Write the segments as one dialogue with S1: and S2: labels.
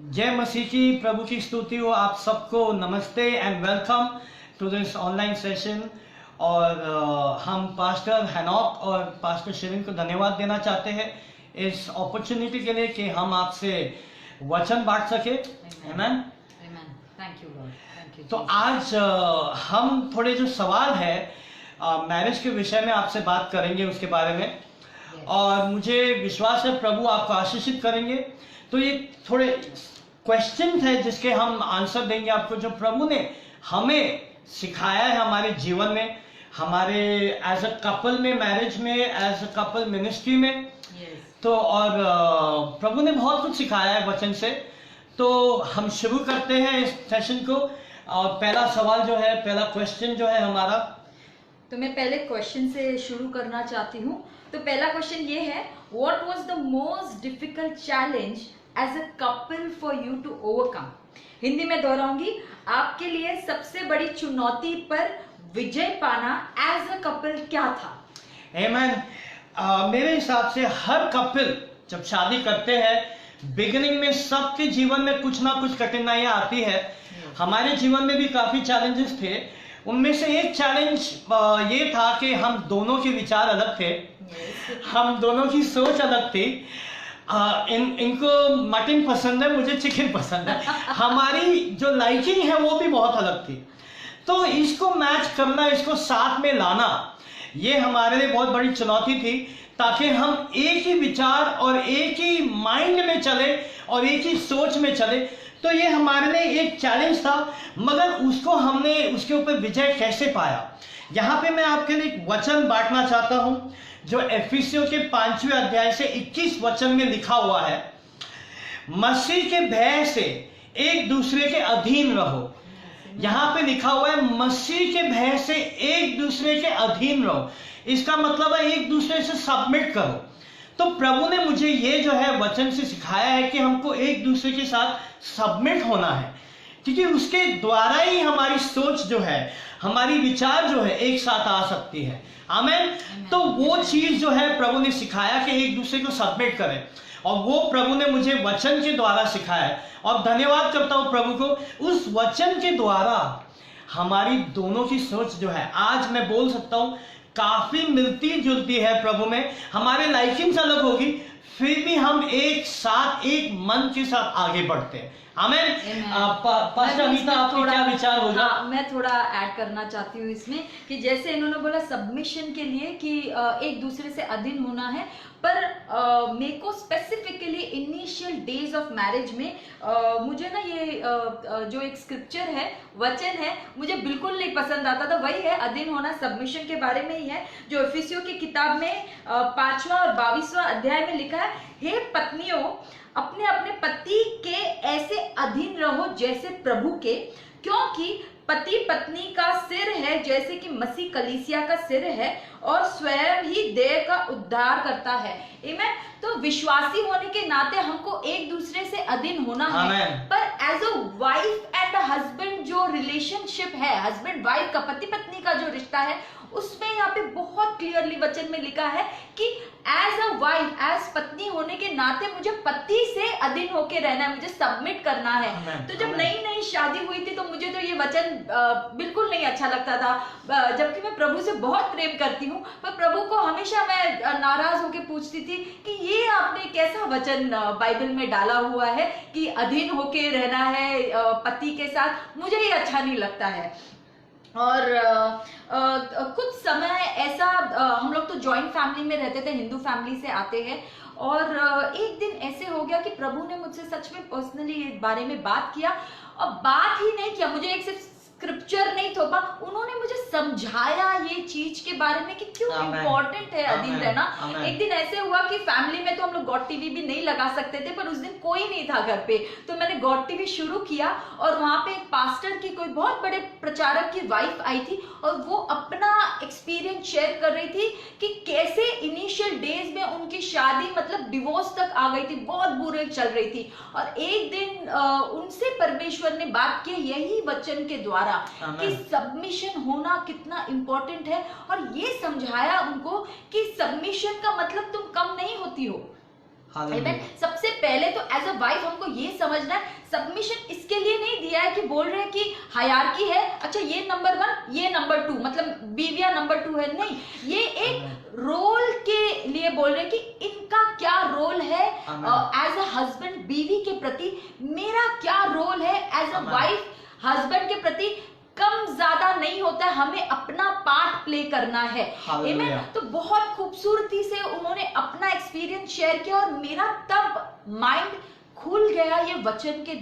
S1: जय मसीह की, प्रभु की स्तुति हो। आप सबको नमस्ते and welcome to this online session. और हम पास्टर हैनॉक और पास्टर शिविन को धन्यवाद देना चाहते हैं इस अपॉर्चुनिटी के लिए कि हम आपसे वचन बांट सके। आमेन।
S2: Thank you Lord, thank you.
S1: तो आज हम थोड़े जो सवाल है मैरिज के विषय में आपसे बात करेंगे उसके बारे में। और मुझे विश्वास है प्रभु आपको आशीषित करेंगे। तो ये थोड़े क्वेश्चन है जिसके हम आंसर देंगे आपको, जो प्रभु ने हमें सिखाया है हमारे जीवन में, हमारे एज अ कपल में, मैरिज में, एज अ कपल मिनिस्ट्री में। तो और प्रभु ने बहुत कुछ सिखाया है वचन से। तो हम शुरू करते हैं इस सेशन को। और पहला सवाल जो है, पहला क्वेश्चन जो है हमारा,
S2: तो मैं पहले क्वेश्चन से शुरू करना चाहती हूँ। तो पहला क्वेश्चन ये है, what was the most difficult challenge as a couple for you to overcome. Hindi में दोहराऊंगी, आपके लिए सबसे बड़ी चुनौती पर विजय पाना एज अ कपल क्या था?
S1: आमेन। मेरे हिसाब से हर कपल जब शादी करते हैं, बिगिनिंग में सबके जीवन में कुछ ना कुछ कठिनाइयां आती है। हमारे जीवन में भी काफी चैलेंजेस थे। उनमें से एक चैलेंज ये था कि हम दोनों के विचार अलग थे, हम दोनों की सोच अलग थी। इनको मटन पसंद है, मुझे चिकन पसंद है। हमारी जो लाइकिंग है वो भी बहुत अलग थी। तो इसको मैच करना, इसको साथ में लाना, ये हमारे लिए बहुत बड़ी चुनौती थी, ताकि हम एक ही विचार और एक ही माइंड में चले और एक ही सोच में चले। तो ये हमारे लिए एक चैलेंज था, मगर उसको हमने उसके ऊपर विजय कैसे पाया। यहाँ पे मैं आपके लिए एक वचन बांटना चाहता हूँ जो एफिसियों के 5वें अध्याय से 21 वचन में लिखा हुआ है। मसीह के भय से एक दूसरे के अधीन रहो। यहाँ पे लिखा हुआ है मसीह के भय से एक दूसरे के अधीन रहो। इसका मतलब है एक दूसरे से सबमिट करो। तो प्रभु ने मुझे ये जो है वचन से सिखाया है कि हमको एक दूसरे के साथ सबमिट होना है, क्योंकि उसके द्वारा ही हमारी सोच जो है, हमारी विचार जो है एक साथ आ सकती है। आमेन। तो वो चीज जो है प्रभु ने सिखाया कि एक दूसरे को सबमिट करें, और वो प्रभु ने मुझे वचन के द्वारा सिखाया है। और धन्यवाद करता हूं प्रभु को, उस वचन के द्वारा हमारी दोनों की सोच जो है, आज मैं बोल सकता हूं काफी मिलती जुलती है प्रभु में। हमारे लाइकिंग्स अलग होगी, फिर भी हम एक साथ, एक मन के साथ आगे बढ़ते हैं। आमेन। पास्टर अनीता, आपका क्या विचार होगा?
S2: हाँ, मैं थोड़ा ऐड करना चाहती हूँ इसमें कि जैसे इन्होंने बोला सबमिशन के लिए कि एक दूसरे से अधीन होना है, पर मेरे को specifically initial days of marriage में मुझे ना ये जो एक स्क्रिप्चर है, वचन है, मुझे बिल्कुल नहीं पसंद आता था। वही है, अधीन होना, सबमिशन के बारे में ही है, जो एफिसियों की किताब में 5वां और 22वां अध्याय में लिखा है, हे पत्नियों अपने अपने पति के ऐसे अधीन रहो जैसे प्रभु के, क्योंकि पति पत्नी का सिर है, जैसे कि मसीह कलीसिया का सिर है और स्वयं ही देह का उद्धार करता है। आमीन। तो विश्वासी होने के नाते हमको एक दूसरे से अधीन होना है, पर as a wife and a husband जो रिलेशनशिप है, हस्बैंड वाइफ का, पति पत्नी का जो रिश्ता है, उसमें यहाँ पे बहुत क्लियरली वचन में लिखा है कि एज अ वाइफ, एज पत्नी होने के नाते मुझे पति से अधीन होके रहना है, मुझे सबमिट करना है। तो जब नई नई शादी हुई थी तो मुझे तो ये वचन बिल्कुल नहीं अच्छा लगता था, जबकि मैं प्रभु से बहुत प्रेम करती हूँ, पर प्रभु को हमेशा मैं नाराज होके पूछती थी कि ये आपने कैसा वचन बाइबल में डाला हुआ है कि अधीन होके रहना है पति के साथ, मुझे ये अच्छा नहीं लगता है। और कुछ समय ऐसा, हम लोग तो जॉइंट फैमिली में रहते थे, हिंदू फैमिली से आते हैं, और एक दिन ऐसे हो गया कि प्रभु ने मुझसे सच में पर्सनली इस बारे में बात किया, और बात ही नहीं किया, मुझे एक सिर्फ स्क्रिप्चर नहीं थोपा, उन्होंने मुझे समझाया ये चीज के बारे में कि क्यों इम्पोर्टेंट है अधीन रहना। एक दिन ऐसे हुआ कि फैमिली में तो हम लोग गॉड टीवी भी नहीं लगा सकते थे, पर उस दिन कोई नहीं था घर पे, तो मैंने गॉड टीवी शुरू किया, और वहां पे एक पास्टर की, कोई बहुत बड़े प्रचारक की वाइफ आई थी, और वो अपना एक्सपीरियंस शेयर कर रही थी कि कैसे इनिशियल डेज में उनकी शादी मतलब डिवोर्स तक आ गई थी, बहुत बुरे चल रही थी। और एक दिन उनसे परमेश्वर ने बात की यही वचन के द्वारा कि सबमिशन होना कितना इंपॉर्टेंट है, और ये समझाया उनको कि सबमिशन का मतलब तुम कम नहीं होती हो,
S1: हालेलुया।
S2: सबसे पहले तो एज अ वाइफ हमको ये समझना है, सबमिशन इसके लिए नहीं दिया है कि बोल रहे हैं कि हायरार्की है, अच्छा ये नंबर 1 ये नंबर 2, मतलब बीवियां नंबर 2 है, नहीं, ये एक रोल के लिए बोल रहे हैं कि इनका क्या रोल है एज अ हस्बैंड बीवी के प्रति, मेरा क्या रोल है एज अ वाइफ हस्बैंड के प्रति। कम ज्यादा नहीं होता है, हमें अपना पार्ट प्ले करना है। आमेन। तो बहुत खूबसूरती से उन्होंने अपना एक्सपीरियंस शेयर किया और मेरा तब माइंड खुल गया ये वचन के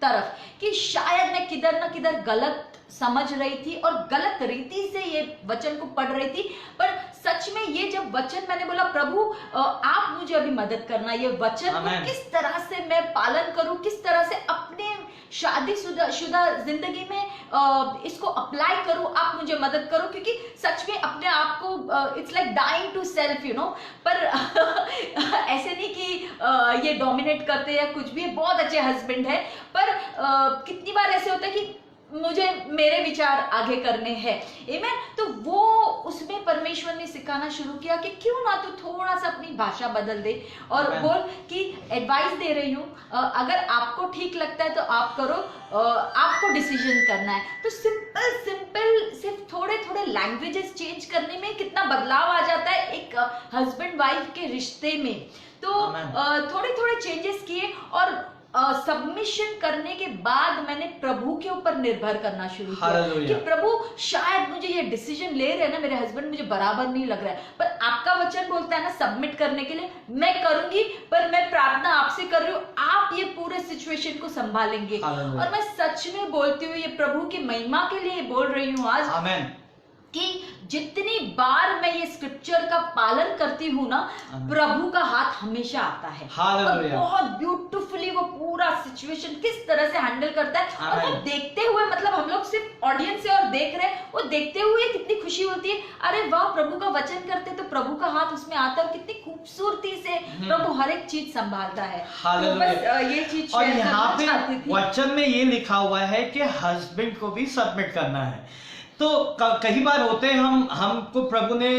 S2: तरफ कि शायद मैं किधर ना किधर गलत समझ रही थी और गलत रीति से ये वचन को पढ़ रही थी। पर सच में ये जब वचन मैंने बोला प्रभु आप मुझे अभी मदद करना, ये वचन को किस तरह से मैं पालन करूं, किस तरह से अपने शादीशुदा जिंदगी में इसको अप्लाई करूं, आप मुझे मदद करो, क्योंकि सच में अपने आप को it's like dying to self you know. पर ऐसे नहीं कि ये डोमिनेट करते हैं कुछ भी, बहुत अच्छे हस्बैंड है, पर कितनी बार ऐसे होता है कि मुझे मेरे विचार आगे करने हैं। आमेन। तो वो उसमें परमेश्वर ने सिखाना शुरू किया कि क्यों ना तू थोड़ा सा अपनी भाषा बदल दे और बोल कि एडवाइस दे रही हूँ, अगर आपको ठीक लगता है तो आप करो, आपको डिसीजन करना है। तो सिंपल सिर्फ थोड़े थोड़े लैंग्वेजेस चेंज करने में कितना बदलाव आ जाता है एक हस्बैंड वाइफ के रिश्ते में। तो थोड़े थोड़े चेंजेस किए और सबमिशन करने के बाद मैंने प्रभु के ऊपर निर्भर करना शुरू किया कि प्रभु शायद मुझे ये डिसीजन ले रहे हैं ना मेरे हस्बैंड, मुझे बराबर नहीं लग रहा है, पर आपका वचन बोलता है ना सबमिट करने के लिए, मैं करूंगी, पर मैं प्रार्थना आपसे कर रही हूँ, आप ये पूरे सिचुएशन को संभालेंगे। और मैं सच में बोलती हूँ, ये प्रभु की महिमा के लिए बोल रही हूँ आज, आमीन, कि जितनी बार मैं ये स्क्रिप्चर का पालन करती हूँ ना, प्रभु का हाथ हमेशा आता है और बहुत ब्यूटीफुली वो पूरा सिचुएशन किस तरह से हैंडल करता है। और वो देखते हुए, मतलब हम लोग सिर्फ ऑडियंस से और देख रहे हैं, वो देखते हुए कितनी खुशी होती है, अरे वाह प्रभु का वचन करते तो प्रभु का हाथ उसमें आता है, कितनी खूबसूरती से प्रभु हर एक चीज संभालता है। तो बस ये चीज
S1: और यहाँ पे वचन में ये लिखा हुआ है कि हस्बैंड को भी सबमिट करना है। तो कई बार होते हैं हमको प्रभु ने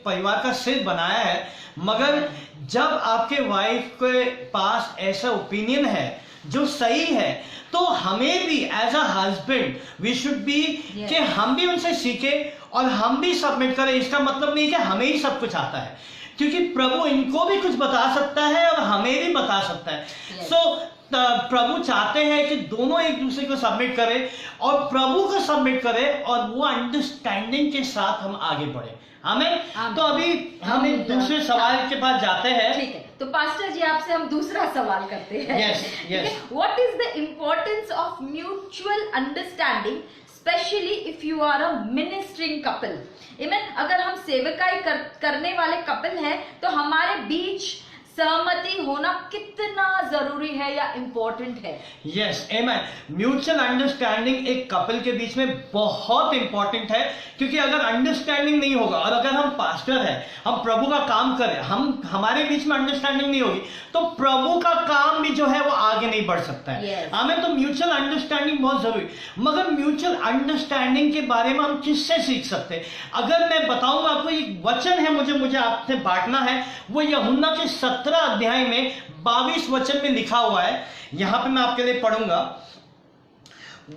S1: परिवार का सिर बनाया है, मगर जब आपके वाइफ के पास ऐसा ओपिनियन है जो सही है, तो हमें भी as a husband we should be कि हम भी उनसे सीखे और हम भी सबमिट करें। इसका मतलब नहीं कि हमें ही सब कुछ आता है, क्योंकि प्रभु इनको भी कुछ बता सकता है और हमें भी बता सकता है। सो प्रभु चाहते हैं कि दोनों एक दूसरे को सबमिट करें और प्रभु को सबमिट करें और वो अंडरस्टैंडिंग के साथ हम आगे बढ़े। हमें तो अभी हम एक दूसरे सवाल के पास जाते हैं।
S2: ठीक है, तो पास्टर जी आपसे हम दूसरा सवाल करते हैं।
S1: Yes.
S2: What is the importance of mutual understanding, specially if you are a ministering couple. Amen. अगर हम सेवकाई करने वाले कपल हैं तो हमारे बीच सहमति होना कितना जरूरी है या इम्पोर्टेंट है।
S1: यस, आमीन। म्यूचुअल अंडरस्टैंडिंग एक कपल के बीच में बहुत इंपॉर्टेंट है, क्योंकि अगर अंडरस्टैंडिंग नहीं होगा और अगर हम पास्टर हैं, हम प्रभु का काम करें, हमारे बीच में अंडरस्टैंडिंग नहीं होगी तो प्रभु का काम भी जो है वो आगे नहीं बढ़ सकता है। हमें तो म्यूचुअल अंडरस्टैंडिंग बहुत जरूरी। मगर म्यूचुअल अंडरस्टैंडिंग के बारे में हम किससे सीख सकते हैं? अगर मैं बताऊंगा आपको, एक वचन है मुझे आपसे बांटना है, वो यूहन्ना के 17 अध्याय में 22 वचन में लिखा हुआ है। यहां पे मैं आपके लिए पढ़ूंगा।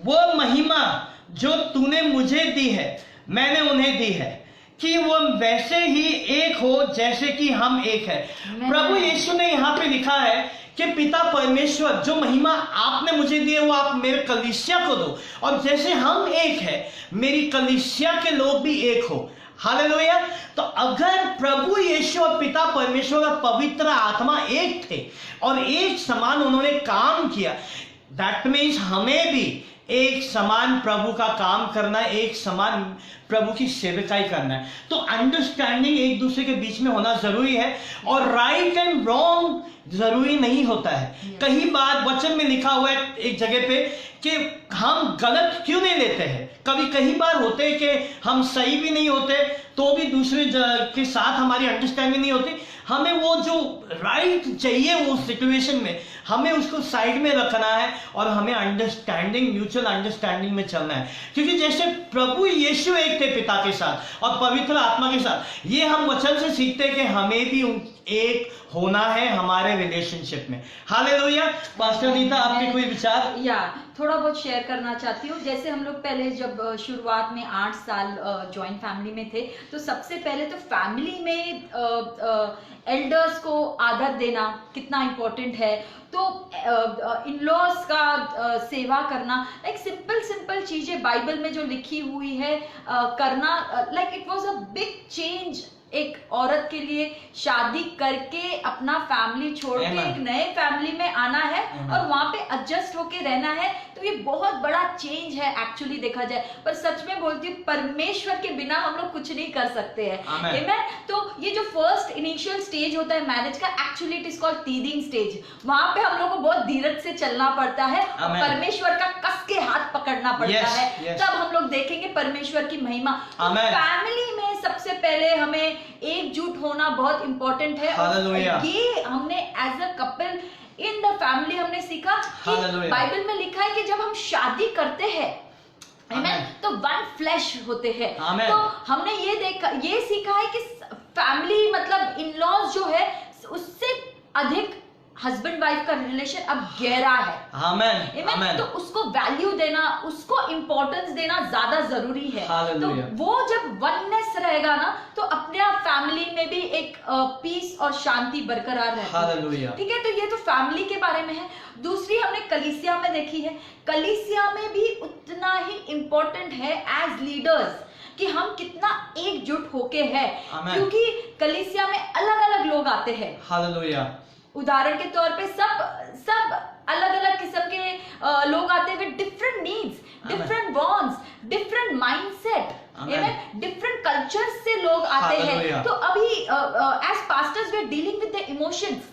S1: वो महिमा जो तूने मुझे दी है मैंने उन्हें दी है, कि वो वैसे ही एक हो जैसे कि हम एक है। प्रभु यीशु ने यहां पे लिखा है कि पिता परमेश्वर, जो महिमा आपने मुझे दी है वो आप मेरे कलीसिया को दो, और जैसे हम एक है मेरी कलीसिया के लोग भी एक हो। हालेलुया। तो अगर प्रभु यीशु और पिता परमेश्वर और पवित्र आत्मा एक थे और एक समान उन्होंने काम किया, दैट मीन्स हमें भी एक समान प्रभु का काम करना है, एक समान प्रभु की सेवकाई करना है। तो अंडरस्टैंडिंग एक दूसरे के बीच में होना जरूरी है, और राइट एंड रॉन्ग जरूरी नहीं होता है। कई बार वचन में लिखा हुआ है एक जगह पे कि हम गलत क्यों नहीं लेते हैं। कई बार होते हैं कि हम सही भी नहीं होते तो भी दूसरे के साथ हमारी अंडरस्टैंडिंग नहीं होती। हमें वो जो राइट चाहिए वो सिचुएशन में हमें उसको साइड में रखना है और हमें अंडरस्टैंडिंग, म्यूचुअल अंडरस्टैंडिंग में चलना है। क्योंकि जैसे प्रभु यीशु एक थे पिता के साथ और पवित्र आत्मा के साथ, ये हम वचन से सीखते हैं कि हमें भी एक होना है हमारे रिलेशनशिप में। हालेलुया। पास्टर नीता, आपके कोई विचार?
S2: या थोड़ा बहुत शेयर करना चाहती हूँ। जैसे हम लोग पहले जब शुरुआत में 8 साल जॉइंट फैमिली में थे, तो सबसे पहले तो फैमिली में एल्डर्स को आदर देना कितना इम्पोर्टेंट है। तो इन लॉज का सेवा करना, लाइक सिंपल चीजें बाइबल में जो लिखी हुई है करना, like it was a big change एक औरत के लिए। शादी करके अपना फैमिली छोड़ के एक नए फैमिली में आना है और वहां पे एडजस्ट होके रहना है, तो ये बहुत बड़ा चेंज है एक्चुअली देखा जाए। पर सच में बोलती हूँ, परमेश्वर के बिना हम लोग कुछ नहीं कर सकते हैं। आमेन। तो ये जो फर्स्ट इनिशियल स्टेज होता है मैरिज का, actually it is called teething stage. वहां पे हम लोग को बहुत धीरज से चलना पड़ता है और परमेश्वर का कस के हाथ पकड़ना पड़ता है, तब हम लोग देखेंगे परमेश्वर की महिमा। फैमिली में सबसे पहले हमें एकजुट होना बहुत इंपॉर्टेंट है। और ये हमने as a couple in the family हमने सीखा कि बाइबल में लिखा है कि जब हम शादी करते हैं, तो वन फ्लैश होते हैं। तो हमने ये सीखा है कि फैमिली मतलब इन लॉज जो है उससे अधिक हस्बैंड वाइफ का रिलेशन अब गहरा है। आमेन। तो उसको वैल्यू देना, उसको इम्पोर्टेंस देना ज्यादा जरूरी है। तो वो जब वननेस रहेगा ना, तो अपने फैमिली में भी एक पीस और शांति बरकरार रहती है। ठीक है, तो ये तो फैमिली के बारे में है। दूसरी हमने कलीसिया में देखी है, कलीसिया में भी उतना ही इम्पोर्टेंट है एज लीडर्स कि हम कितना एकजुट होके है, क्योंकि कलीसिया में अलग अलग लोग आते हैं। हालेलुया। उदाहरण के तौर पे सब अलग अलग किस्म के लोग आते हैं with different needs, different wants, different mindset, different cultures से लोग आते हैं। तो अभी as pastors we are dealing with the emotions,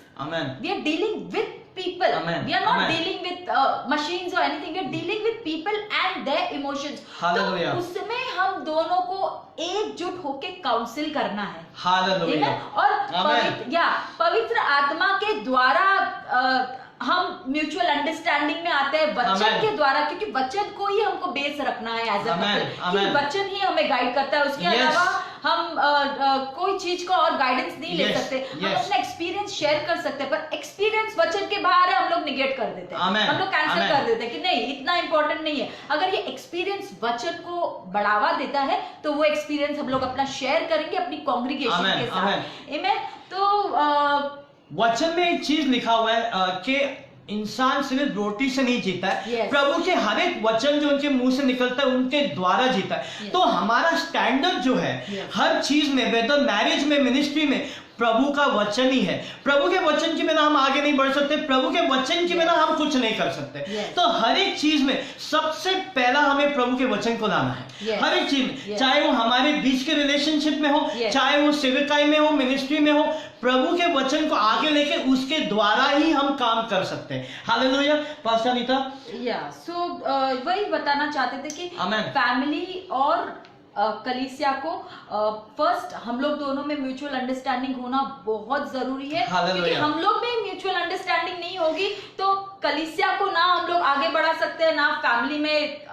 S2: we are dealing with people. We are not dealing with machines or anything. We are dealing with people and their emotions. तो उसमें हम दोनों को एकजुट होके काउंसिल करना है। हालेलुया। और पवित्र आत्मा के द्वारा हम म्यूचुअल अंडरस्टैंडिंग में आते हैं वचन के द्वारा, क्योंकि वचन को ही हमको बेस रखना है एज अ कपल। वचन ही हमें गाइड करता है, उसके अलावा हम कोई चीज का और गाइडेंस नहीं ले सकते। हम अपना एक्सपीरियंस शेयर कर सकते हैं, पर एक्सपीरियंस वचन के बाहर है, हम लोग निगेट कर देते हैं, हम लोग कैंसिल कर देते हैं कि नहीं इतना इंपॉर्टेंट नहीं है। अगर ये एक्सपीरियंस वचन को बढ़ावा देता है, तो वो एक्सपीरियंस हम लोग अपना शेयर करेंगे अपनी कॉन्ग्रीगेशन के साथ। आमेन। तो
S1: वचन में एक चीज लिखा हुआ है कि इंसान सिर्फ रोटी से नहीं जीता है, प्रभु के हर एक वचन जो उनके मुंह से निकलता है उनके द्वारा जीता है। तो हमारा स्टैंडर्ड जो है हर चीज में, वेदर मैरिज में, मिनिस्ट्री में, प्रभु का वचन ही है। प्रभु के वचन के बिना हम आगे नहीं बढ़ सकते, प्रभु के वचन के बिना हम कुछ नहीं कर सकते। तो हर एक चीज में सबसे पहला हमें प्रभु के वचन को लाना है। हर एक चीज में, चाहे वो हमारे बीच के रिलेशनशिप में हो, चाहे वो सेवकाई में हो, मिनिस्ट्री में हो, प्रभु के वचन को आगे लेके उसके द्वारा ही हम काम कर सकते हैं। हालेलुया। पास्टर नीता।
S2: वही बताना चाहते थे कि फैमिली और कलीसिया को फर्स्ट हम लोग दोनों में म्यूचुअल अंडरस्टैंडिंग होना बहुत जरूरी है, क्योंकि हम लोग में म्यूचुअल अंडरस्टैंडिंग नहीं होगी तो कलीसिया को ना हम लोग आगे बढ़ा सकते हैं, ना फैमिली में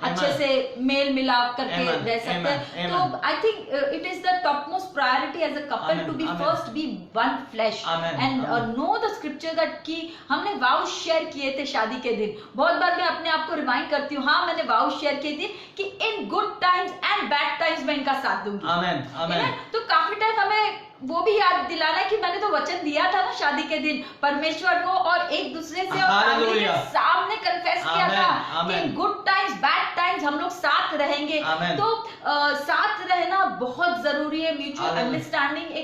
S2: अच्छे से मेल मिलाप करके रह सकते हैं। तो I think it is the top most priority as a couple to be first be one flash and know the scripture that कि हमने वाउज शेयर किए थे शादी के दिन। बहुत बार मैं अपने आप को रिमाइंड करती हूँ, हाँ मैंने वाउज शेयर किए थे कि in good times and bad times में इनका साथ दूंगी। आमेन, आमेन। तो काफी टाइम हमें वो भी याद दिलाना है कि मैंने तो वचन दिया था ना शादी के दिन परमेश्वर को और एक दूसरे से और फैमिली के सामने कन्फेस किया था कि गुड टाइम्स बैड टाइम्स हम लोग साथ रहेंगे। तो साथ रहना बहुत जरूरी है, mutual understanding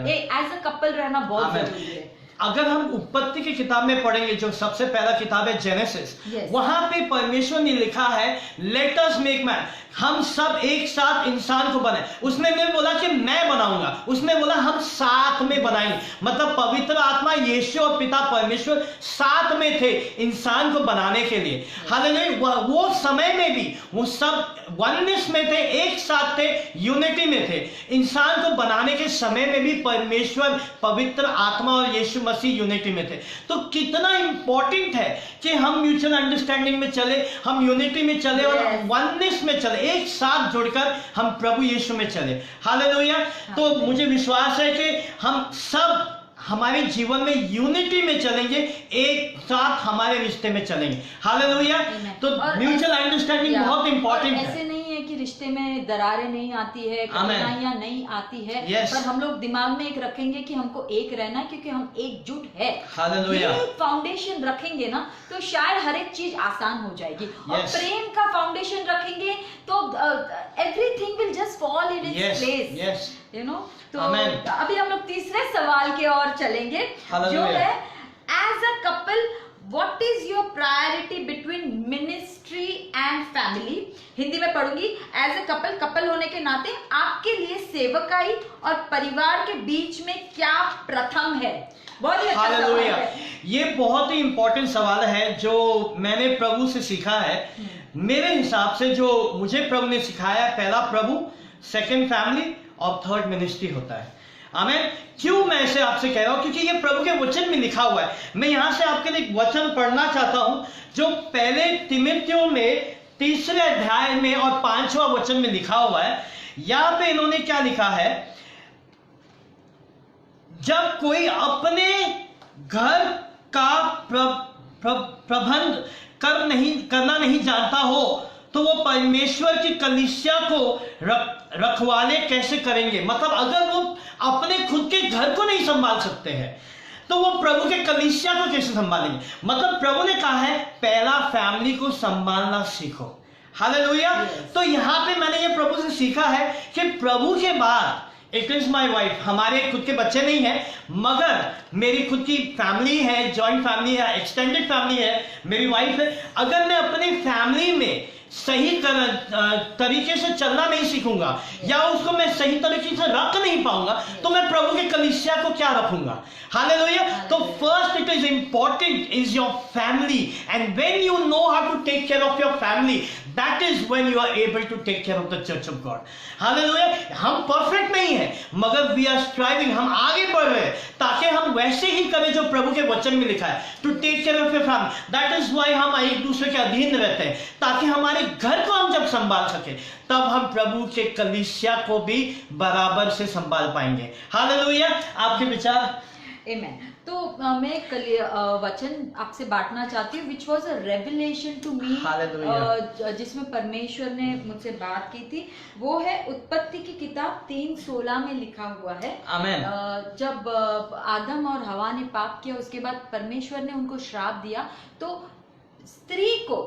S2: as a couple रहना बहुत जरूरी है।
S1: अगर हम उत्पत्ति की किताब में पढ़ेंगे, जो सबसे पहला किताब है जेनेसिस, वहां पे परमेश्वर ने लिखा है लेट अस मेक मैन, हम सब एक साथ इंसान को बनाए। उसने नहीं बोला कि मैं बनाऊंगा, उसने बोला हम साथ में बनाएंगे। मतलब पवित्र आत्मा, यीशु और पिता परमेश्वर साथ में थे इंसान को बनाने के लिए। हालेलुया। वो समय में भी वो सब वननेस में थे, एक साथ थे, यूनिटी में थे। इंसान को बनाने के समय में भी परमेश्वर, पवित्र आत्मा और यीशु मसीह यूनिटी में थे। तो कितना इंपॉर्टेंट है कि हम म्यूचुअल अंडरस्टैंडिंग में चले, हम यूनिटी में चले और वननेस में चले, एक साथ जुड़कर हम प्रभु यीशु में चले। हालेलुया। तो मुझे विश्वास है कि हम सब हमारे जीवन में यूनिटी में चलेंगे, एक साथ हमारे रिश्ते में चलेंगे। हालेलुया। तो म्यूचुअल अंडरस्टैंडिंग बहुत इंपॉर्टेंट है।
S2: ऐसे नहीं है कि रिश्ते में दरारें नहीं आती है, कठिनाइयां नहीं आती है, पर हम लोग दिमाग में एक रखेंगे कि हमको एक रहना है, क्योंकि हम एकजुट है।
S1: हालेलुया।
S2: ये फाउंडेशन रखेंगे ना तो शायद हर एक चीज आसान हो जाएगी। और प्रेम का फाउंडेशन रखेंगे तो everything will just fall in its place, you know. तो अभी हम लोग तीसरे सवाल की ओर चलेंगे, जो है as a couple what is your priority between ministry and family. Hindi में पढ़ूंगी। एज अ कपल होने के नाते आपके लिए सेवकाई और परिवार के बीच में क्या प्रथम है। बहुत ही अच्छा सवाल है।
S1: ये बहुत ही इंपॉर्टेंट सवाल है जो मैंने प्रभु से सीखा है। मेरे हिसाब से जो मुझे प्रभु ने सिखाया है, पहला प्रभु, सेकंड फैमिली और थर्ड मिनिस्ट्री होता है। आमीन। क्यों मैं इसे आपसे कह रहा हूं? क्योंकि ये प्रभु के वचन में लिखा हुआ है। मैं यहां से आपके लिए एक वचन पढ़ना चाहता हूं जो पहले तिमुथियों में 3 अध्याय में और 5वां वचन में लिखा हुआ है। यहां पे इन्होंने क्या लिखा है? जब कोई अपने घर का प्रबंध करना नहीं जानता हो तो वो परमेश्वर की कलीसिया को रखवाले कैसे करेंगे? मतलब अगर वो अपने खुद के घर को नहीं संभाल सकते हैं तो वो प्रभु के कलीसिया को कैसे संभालेंगे? मतलब प्रभु ने कहा है पहला फैमिली को संभालना सीखो। हालेलुया। तो यहां पे मैंने ये प्रभु से सीखा है कि प्रभु के बाद इट इज माई वाइफ। हमारे खुद के बच्चे नहीं है मगर मेरी खुद की फैमिली है, जॉइंट फैमिली है, एक्सटेंडेड फैमिली है, मेरी वाइफ है। अगर मैं अपनी फैमिली में सही तरीके से चलना नहीं सीखूंगा या उसको मैं सही तरीके से रख नहीं पाऊंगा तो मैं प्रभु के कलीसिया को क्या रखूंगा? हालेलुया। तो first it is important is your family, and when you know how to take care of your family, that is when you are able to take care of the church of God. Hallelujah. हम perfect नहीं है मगर we are striving, हम आगे बढ़ रहे हैं ताकि हम वैसे ही करें जो प्रभु के वचन में लिखा है, to take care of your family. That is why हम एक दूसरे के अधीन रहते हैं, ताकि हमारे घर को हम जब संभाल सके तब हम प्रभु के कलीसिया को भी बराबर से संभाल पाएंगे। हालेलुया। आपके विचार?
S2: आमीन। तो मैं एक वचन आपसे बांटना चाहती हूँ which was a revelation to me, जिसमें परमेश्वर ने मुझसे बात की थी। वो है उत्पत्ति की किताब 3:16 में लिखा हुआ है।
S1: आमीन।
S2: जब आदम और हवा ने पाप किया उसके बाद परमेश्वर ने उनको श्राप दिया, तो स्त्री को,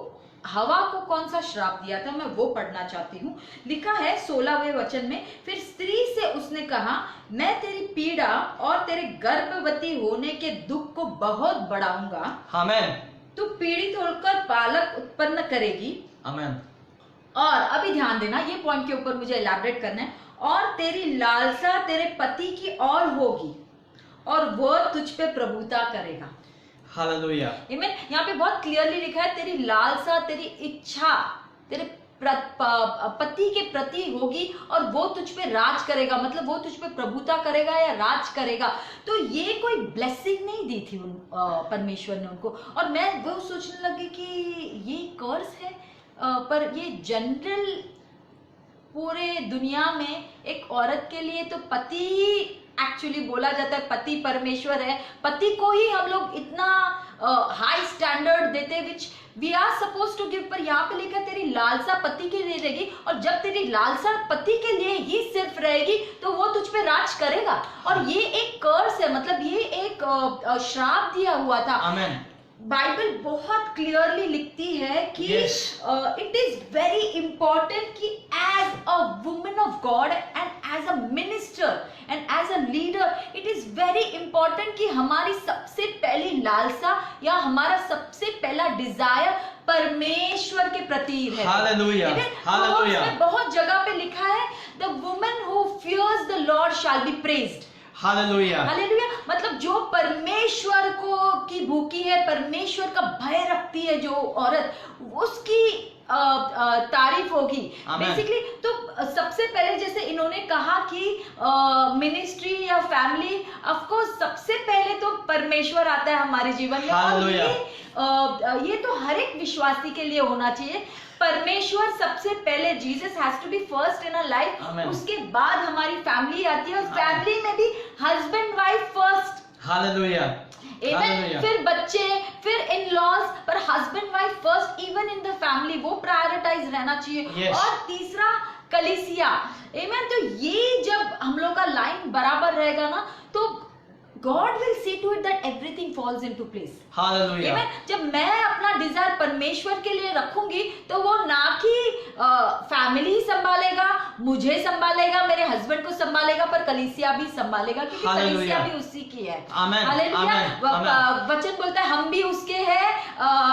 S2: हवा को कौन सा श्राप दिया था मैं वो पढ़ना चाहती हूँ। लिखा है 16वें वचन में, फिर स्त्री से उसने कहा मैं तेरी पीड़ा और तेरे गर्भवती होने के दुख को बहुत बढ़ाऊंगा।
S1: आमीन।
S2: तू पीड़ित होकर बालक उत्पन्न करेगी।
S1: आमीन।
S2: और अभी ध्यान देना, ये पॉइंट के ऊपर मुझे इलैबोरेट करना है। और तेरी लालसा तेरे पति की ओर होगी और वह तुझ पे प्रभुता करेगा।
S1: हालेलुया।
S2: आमीन। यहाँ पे बहुत क्लियरली लिखा है तेरी लालसा, तेरी इच्छा तेरे पति के प्रति होगी और वो तुझ पे राज करेगा, मतलब वो तुझ पे प्रभुता करेगा या राज करेगा। तो ये कोई ब्लेसिंग नहीं दी थी परमेश्वर ने उनको। और मैं वो सोचने लगी कि ये कर्स है, पर ये जनरल पूरे दुनिया में एक औरत के लिए तो पति ही एक्चुअली बोला जाता है, पति परमेश्वर है। पति को ही हम लोग इतना हाई स्टैंडर्ड देते which we are suppose to give, पर यहाँ पे लिखा तेरी लालसा पति के लिए रहेगी और जब तेरी लालसा पति के लिए ही सिर्फ रहेगी तो वो तुझ पे राज करेगा। और ये एक कर्स है, मतलब ये एक श्राप दिया हुआ था।
S1: आमीन।
S2: बाइबल बहुत क्लियरली लिखती है कि इट इज वेरी इंपॉर्टेंट कि as a woman of God and as a minister and as a leader it is very important कि हमारी सबसे पहली लालसा या हमारा सबसे पहला डिजायर परमेश्वर के प्रति है।
S1: हालेलुया। हालेलुया।
S2: बहुत जगह पे लिखा है the woman who fears the Lord shall be praised.
S1: Hallelujah.
S2: Hallelujah. मतलब जो परमेश्वर को की भूखी है, परमेश्वर का भय रखती है जो औरत, उसकी तारीफ होगी
S1: Amen.
S2: बेसिकली। तो सबसे पहले जैसे इन्होंने कहा कि मिनिस्ट्री या फैमिली, ऑफ कोर्स सबसे पहले तो परमेश्वर आता है हमारे जीवन में, और
S1: Hallelujah.
S2: ये तो हर एक विश्वासी के लिए होना चाहिए। परमेश्वर सबसे पहले, Jesus has to be first in a life,
S1: Amen.
S2: उसके बाद हमारी फैमिली आती है, और
S1: Amen.
S2: फैमिली में भी husband wife first,
S1: hallelujah, hallelujah.
S2: फिर बच्चे, फिर इन लॉज, पर husband wife first even in the family, वो प्रायोरिटाइज रहना चाहिए।
S1: Yes.
S2: और तीसरा कलीसिया, आमेन। तो ये जब हम लोग का लाइन बराबर रहेगा ना, तो God will see to it that everything falls into place.
S1: Hallelujah.
S2: जब मैं अपना डिजायर परमेश्वर के लिए रखूंगी, तो वो ना कि फैमिली संभालेगा, मुझे संभालेगा, मेरे हस्बैंड को संभालेगा, पर कलीसिया भी संभालेगा, क्योंकि कलीसिया भी उसी की है।
S1: आमेन,
S2: हालेलुया।
S1: आमेन, आमेन।
S2: वचन बोलता है हम भी उसके हैं,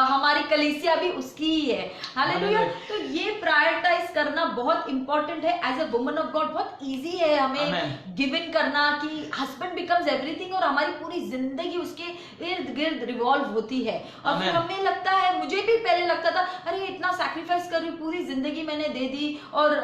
S2: हमारी कलीसिया भी उसकी ही है। हालेलुया। तो ये प्रायोरिटाइज करना बहुत इंपॉर्टेंट है। As a woman of God बहुत इजी है हमें गिव इन करना, कि हस्बैंड बिकम्स एवरीथिंग, और हमारी पूरी जिंदगी उसके इर्द गिर्द रिवॉल्व होती है। और फिर हमें लगता है, मुझे भी पहले लगता था, अरे इतना सैक्रिफाइस कर रही हूँ, पूरी जिंदगी मैंने दे दी, और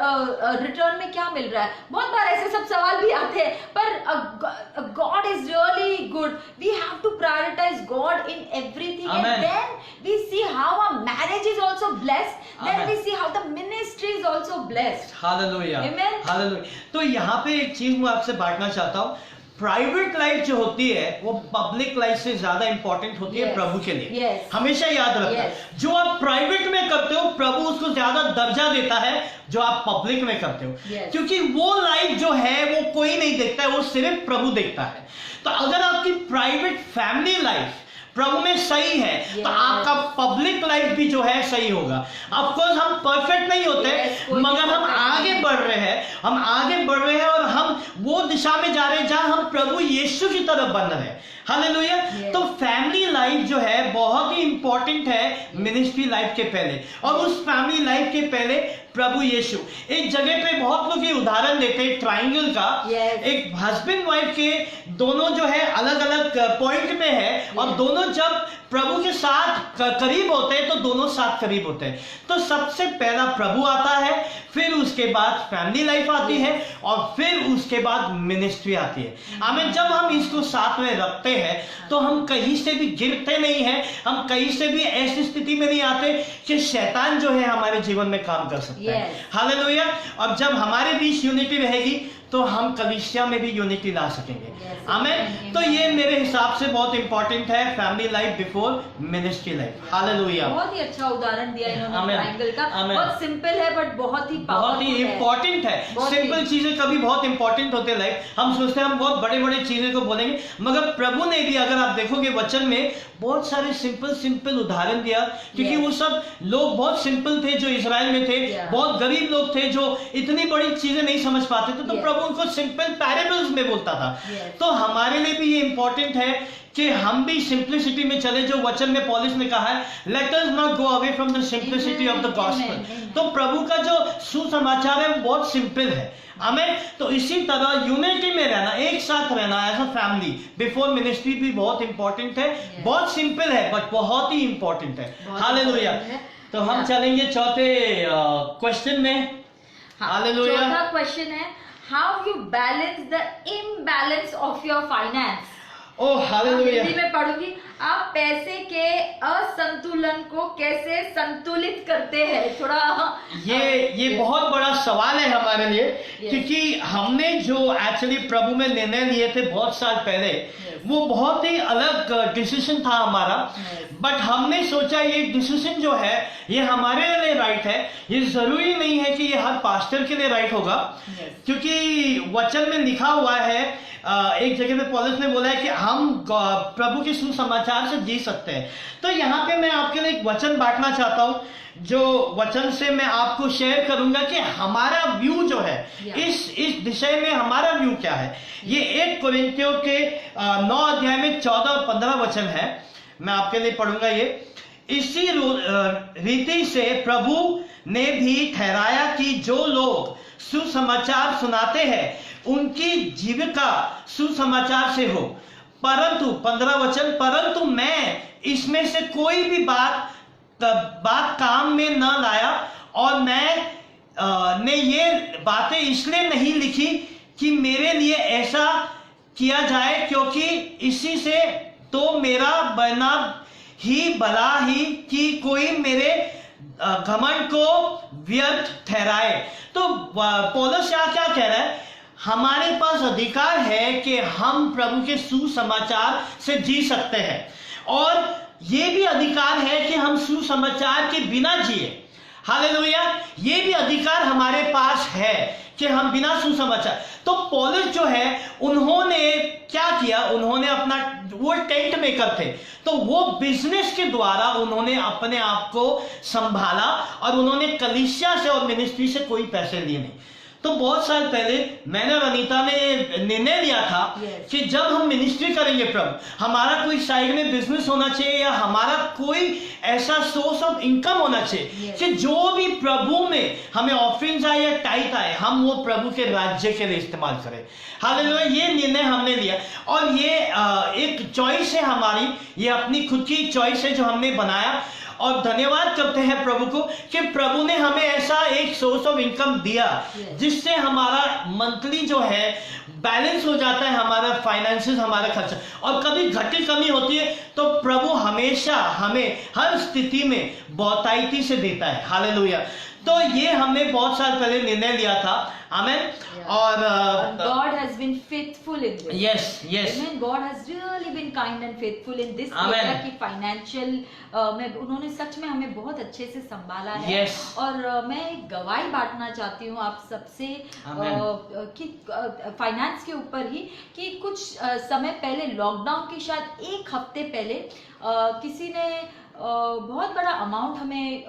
S2: रिटर्न में क्या मिल रहा है। बहुत बार ऐसे सब सवाल भी आते हैं, पर God is really good. We have to prioritise God in everything, and then we see how our marriage is also blessed, then we see how the ministry is also blessed.
S1: Hallelujah,
S2: amen,
S1: hallelujah. तो यहाँ पे एक चीज मैं आपसे बांटना चाहता हूँ, प्राइवेट लाइफ जो होती है वो पब्लिक लाइफ से ज्यादा इंपॉर्टेंट होती है प्रभु के लिए। हमेशा याद रखना, जो आप प्राइवेट में करते हो प्रभु उसको ज्यादा दर्जा देता है जो आप पब्लिक में करते हो, क्योंकि वो लाइफ जो है वो कोई नहीं देखता है, वो सिर्फ प्रभु देखता है। तो अगर आपकी प्राइवेट फैमिली लाइफ प्रभु में सही है, तो आपका पब्लिक लाइफ भी जो है सही होगा। ऑफ कोर्स हम परफेक्ट नहीं होते, मगर हम आगे बढ़ रहे हैं, और हम वो दिशा में जा रहे हैं जहां हम प्रभु यीशु की तरफ बन रहे हैं। हालेलुया। तो फैमिली लाइफ जो है बहुत ही इंपॉर्टेंट है मिनिस्ट्री लाइफ के पहले, और उस फैमिली लाइफ के पहले प्रभु यीशु। एक जगह पे बहुत लोग ये उदाहरण देते हैं ट्राइंगल का, एक हस्बैंड वाइफ के दोनों जो है अलग अलग पॉइंट में है, और दोनों जब प्रभु के साथ करीब होते हैं तो दोनों साथ करीब होते हैं। तो सबसे पहला प्रभु आता है, फिर उसके बाद फैमिली लाइफ आती है, और फिर उसके बाद मिनिस्ट्री आती है। आमीन। जब हम इसको साथ में रखते हैं तो हम कहीं से भी गिरते नहीं हैं, हम कहीं से भी ऐसी स्थिति में नहीं आते कि शैतान जो है हमारे जीवन में काम कर सकता है। हालेलुया। और जब हमारे बीच यूनिटी रहेगी तो हम कलीसिया में भी यूनिटी ला सकेंगे। आमीन। तो ये मेरे हिसाब से बहुत इंपॉर्टेंट है, family life before ministry life. Hallelujah.
S2: बहुत ही अच्छा उदाहरण दिया इन्होंने ट्रायंगल का।
S1: आमीन।
S2: बहुत सिंपल है बट बहुत ही
S1: इंपॉर्टेंट है। सिंपल चीजें कभी बहुत इंपॉर्टेंट होते हैं लाइफ। हम सोचते हैं हम बहुत बड़े बड़े चीजें को बोलेंगे, मगर प्रभु ने भी, अगर आप देखोगे वचन में, बहुत सारे सिंपल उदाहरण दिया, क्योंकि वो सब लोग बहुत सिंपल थे जो इजराइल में थे, बहुत गरीब लोग थे जो इतनी बड़ी चीजें नहीं समझ पाते थे, तो प्रभु उनको सिंपल पैराबल्स में बोलता था। तो हमारे लिए भी ये इंपॉर्टेंट है कि हम भी सिंप्लिसिटी में चले, जो वचन में पौलुस ने कहा है, let us not go away from the simplicity of the gospel. तो प्रभु का जो सुसमाचार है वो बहुत सिंपल है। आमीन। तो इसी तरह यूनिटी में रहना, एक साथ रहना as a family before ministry भी बहुत इंपॉर्टेंट है। बहुत सिंपल है बट बहुत ही इंपॉर्टेंट है। हालेलुया। तो हम चलेंगे चौथे क्वेश्चन में। हालेलुया।
S2: चौथा क्वेश्चन है, how you balance the imbalance of your finance.
S1: Oh hallelujah.
S2: Hindi में पढ़ूंगी, आप पैसे के असंतुलन को कैसे संतुलित करते हैं। थोड़ा
S1: ये बहुत बड़ा सवाल है हमारे लिए, क्योंकि हमने जो एक्चुअली प्रभु में निर्णय लिए थे बहुत साल पहले, वो बहुत ही अलग डिसीजन था हमारा। बट हमने सोचा ये डिसीजन जो है ये हमारे लिए राइट है। ये जरूरी नहीं है कि ये हर पास्टर के लिए राइट होगा, क्योंकि वचन में लिखा हुआ है, एक जगह पे पौलुस ने बोला है कि हम प्रभु के सुसमाचार से जी सकते हैं। तो यहाँ पे मैं आपके लिए एक वचन बांटना चाहता हूँ, जो वचन से मैं आपको शेयर करूंगा कि हमारा व्यू जो है इस विषय में हमारा व्यू क्या है। ये 1 कोरिन्थियों के 9 अध्याय में 14 और 15 वचन है, मैं आपके लिए पढ़ूंगा। ये इसी रीति से प्रभु ने भी ठहराया कि जो लोग सुसमाचार सुनाते हैं उनकी जीविका सुसमाचार से हो। परंतु 15 वचन, परंतु मैं इसमें से कोई भी बात बात काम में न लाया, और मैं ने ये बातें इसलिए नहीं लिखी कि मेरे लिए ऐसा किया जाए, क्योंकि इसी से तो मेरा बना ही भला ही कि कोई मेरे घमंड को व्यर्थ ठहराए। तो पौलुस यहाँ क्या कह रहा है, हमारे पास अधिकार है कि हम प्रभु के सुसमाचार से जी सकते हैं, और ये भी अधिकार है कि हम सुसमाचार के बिना जिए। हालेलुया, ये भी अधिकार हमारे पास है कि हम बिना सुसमाचार। तो पौलुस जो है उन्होंने क्या किया, उन्होंने अपना, वो टेंट मेकर थे, तो वो बिजनेस के द्वारा उन्होंने अपने आप को संभाला, और उन्होंने कलीसिया से और मिनिस्ट्री से कोई पैसे लिए नहीं। तो बहुत साल पहले मैंने और अनीता ने निर्णय लिया था कि जब हम मिनिस्ट्री करेंगे प्रभु, हमारा कोई साइड में बिजनेस होना चाहिए, या हमारा कोई ऐसा सोर्स ऑफ इनकम होना चाहिए कि जो भी प्रभु में हमें ऑफरिंग्स आए या टाइट आए, हम वो प्रभु के राज्य के लिए इस्तेमाल करें। हालेलुया, ये निर्णय हमने लिया, और ये एक चॉइस है हमारी, ये अपनी खुद की चॉइस है जो हमने बनाया, और धन्यवाद करते हैं प्रभु को कि प्रभु ने हमें ऐसा एक सोर्स ऑफ इनकम दिया जिससे हमारा मंथली जो है बैलेंस हो जाता है, हमारा फाइनेंसेस, हमारा खर्चा। और कभी घटी कमी होती है तो प्रभु हमेशा हमें हर स्थिति में बहुतायती से देता है। हालेलुया, तो ये हमने बहुत साल पहले निर्णय लिया था। आमेन। और
S2: God has been faithful in this.
S1: Yes, yes.
S2: Amen. God has really been kind and faithful in this
S1: Amen.
S2: area की फाइनेंशियल में उन्होंने सच में हमें बहुत अच्छे से संभाला है।
S1: Yes.
S2: और मैं एक गवाही बांटना चाहती हूँ आप सबसे कि फाइनेंस के ऊपर ही, कि कुछ समय पहले लॉकडाउन के शायद एक हफ्ते पहले किसी ने बहुत बड़ा अमाउंट हमें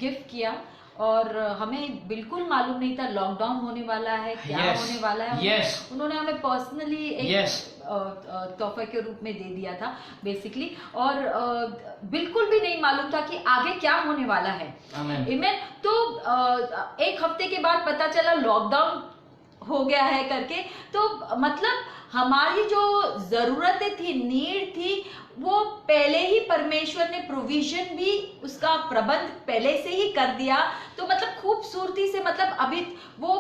S2: गिफ्ट किया, और हमें बिल्कुल मालूम नहीं था लॉकडाउन होने वाला है, क्या होने वाला है। उन्होंने हमें पर्सनली एक तोहफे के रूप में दे दिया था बेसिकली, और बिल्कुल भी नहीं मालूम था कि आगे क्या होने वाला है। आमीन। तो एक हफ्ते के बाद पता चला लॉकडाउन हो गया है करके, तो मतलब हमारी जो जरूरतें थी, नीड थी, वो पहले ही परमेश्वर ने प्रोविजन भी, उसका प्रबंध पहले से ही कर दिया। तो मतलब खूबसूरती से, मतलब अभी वो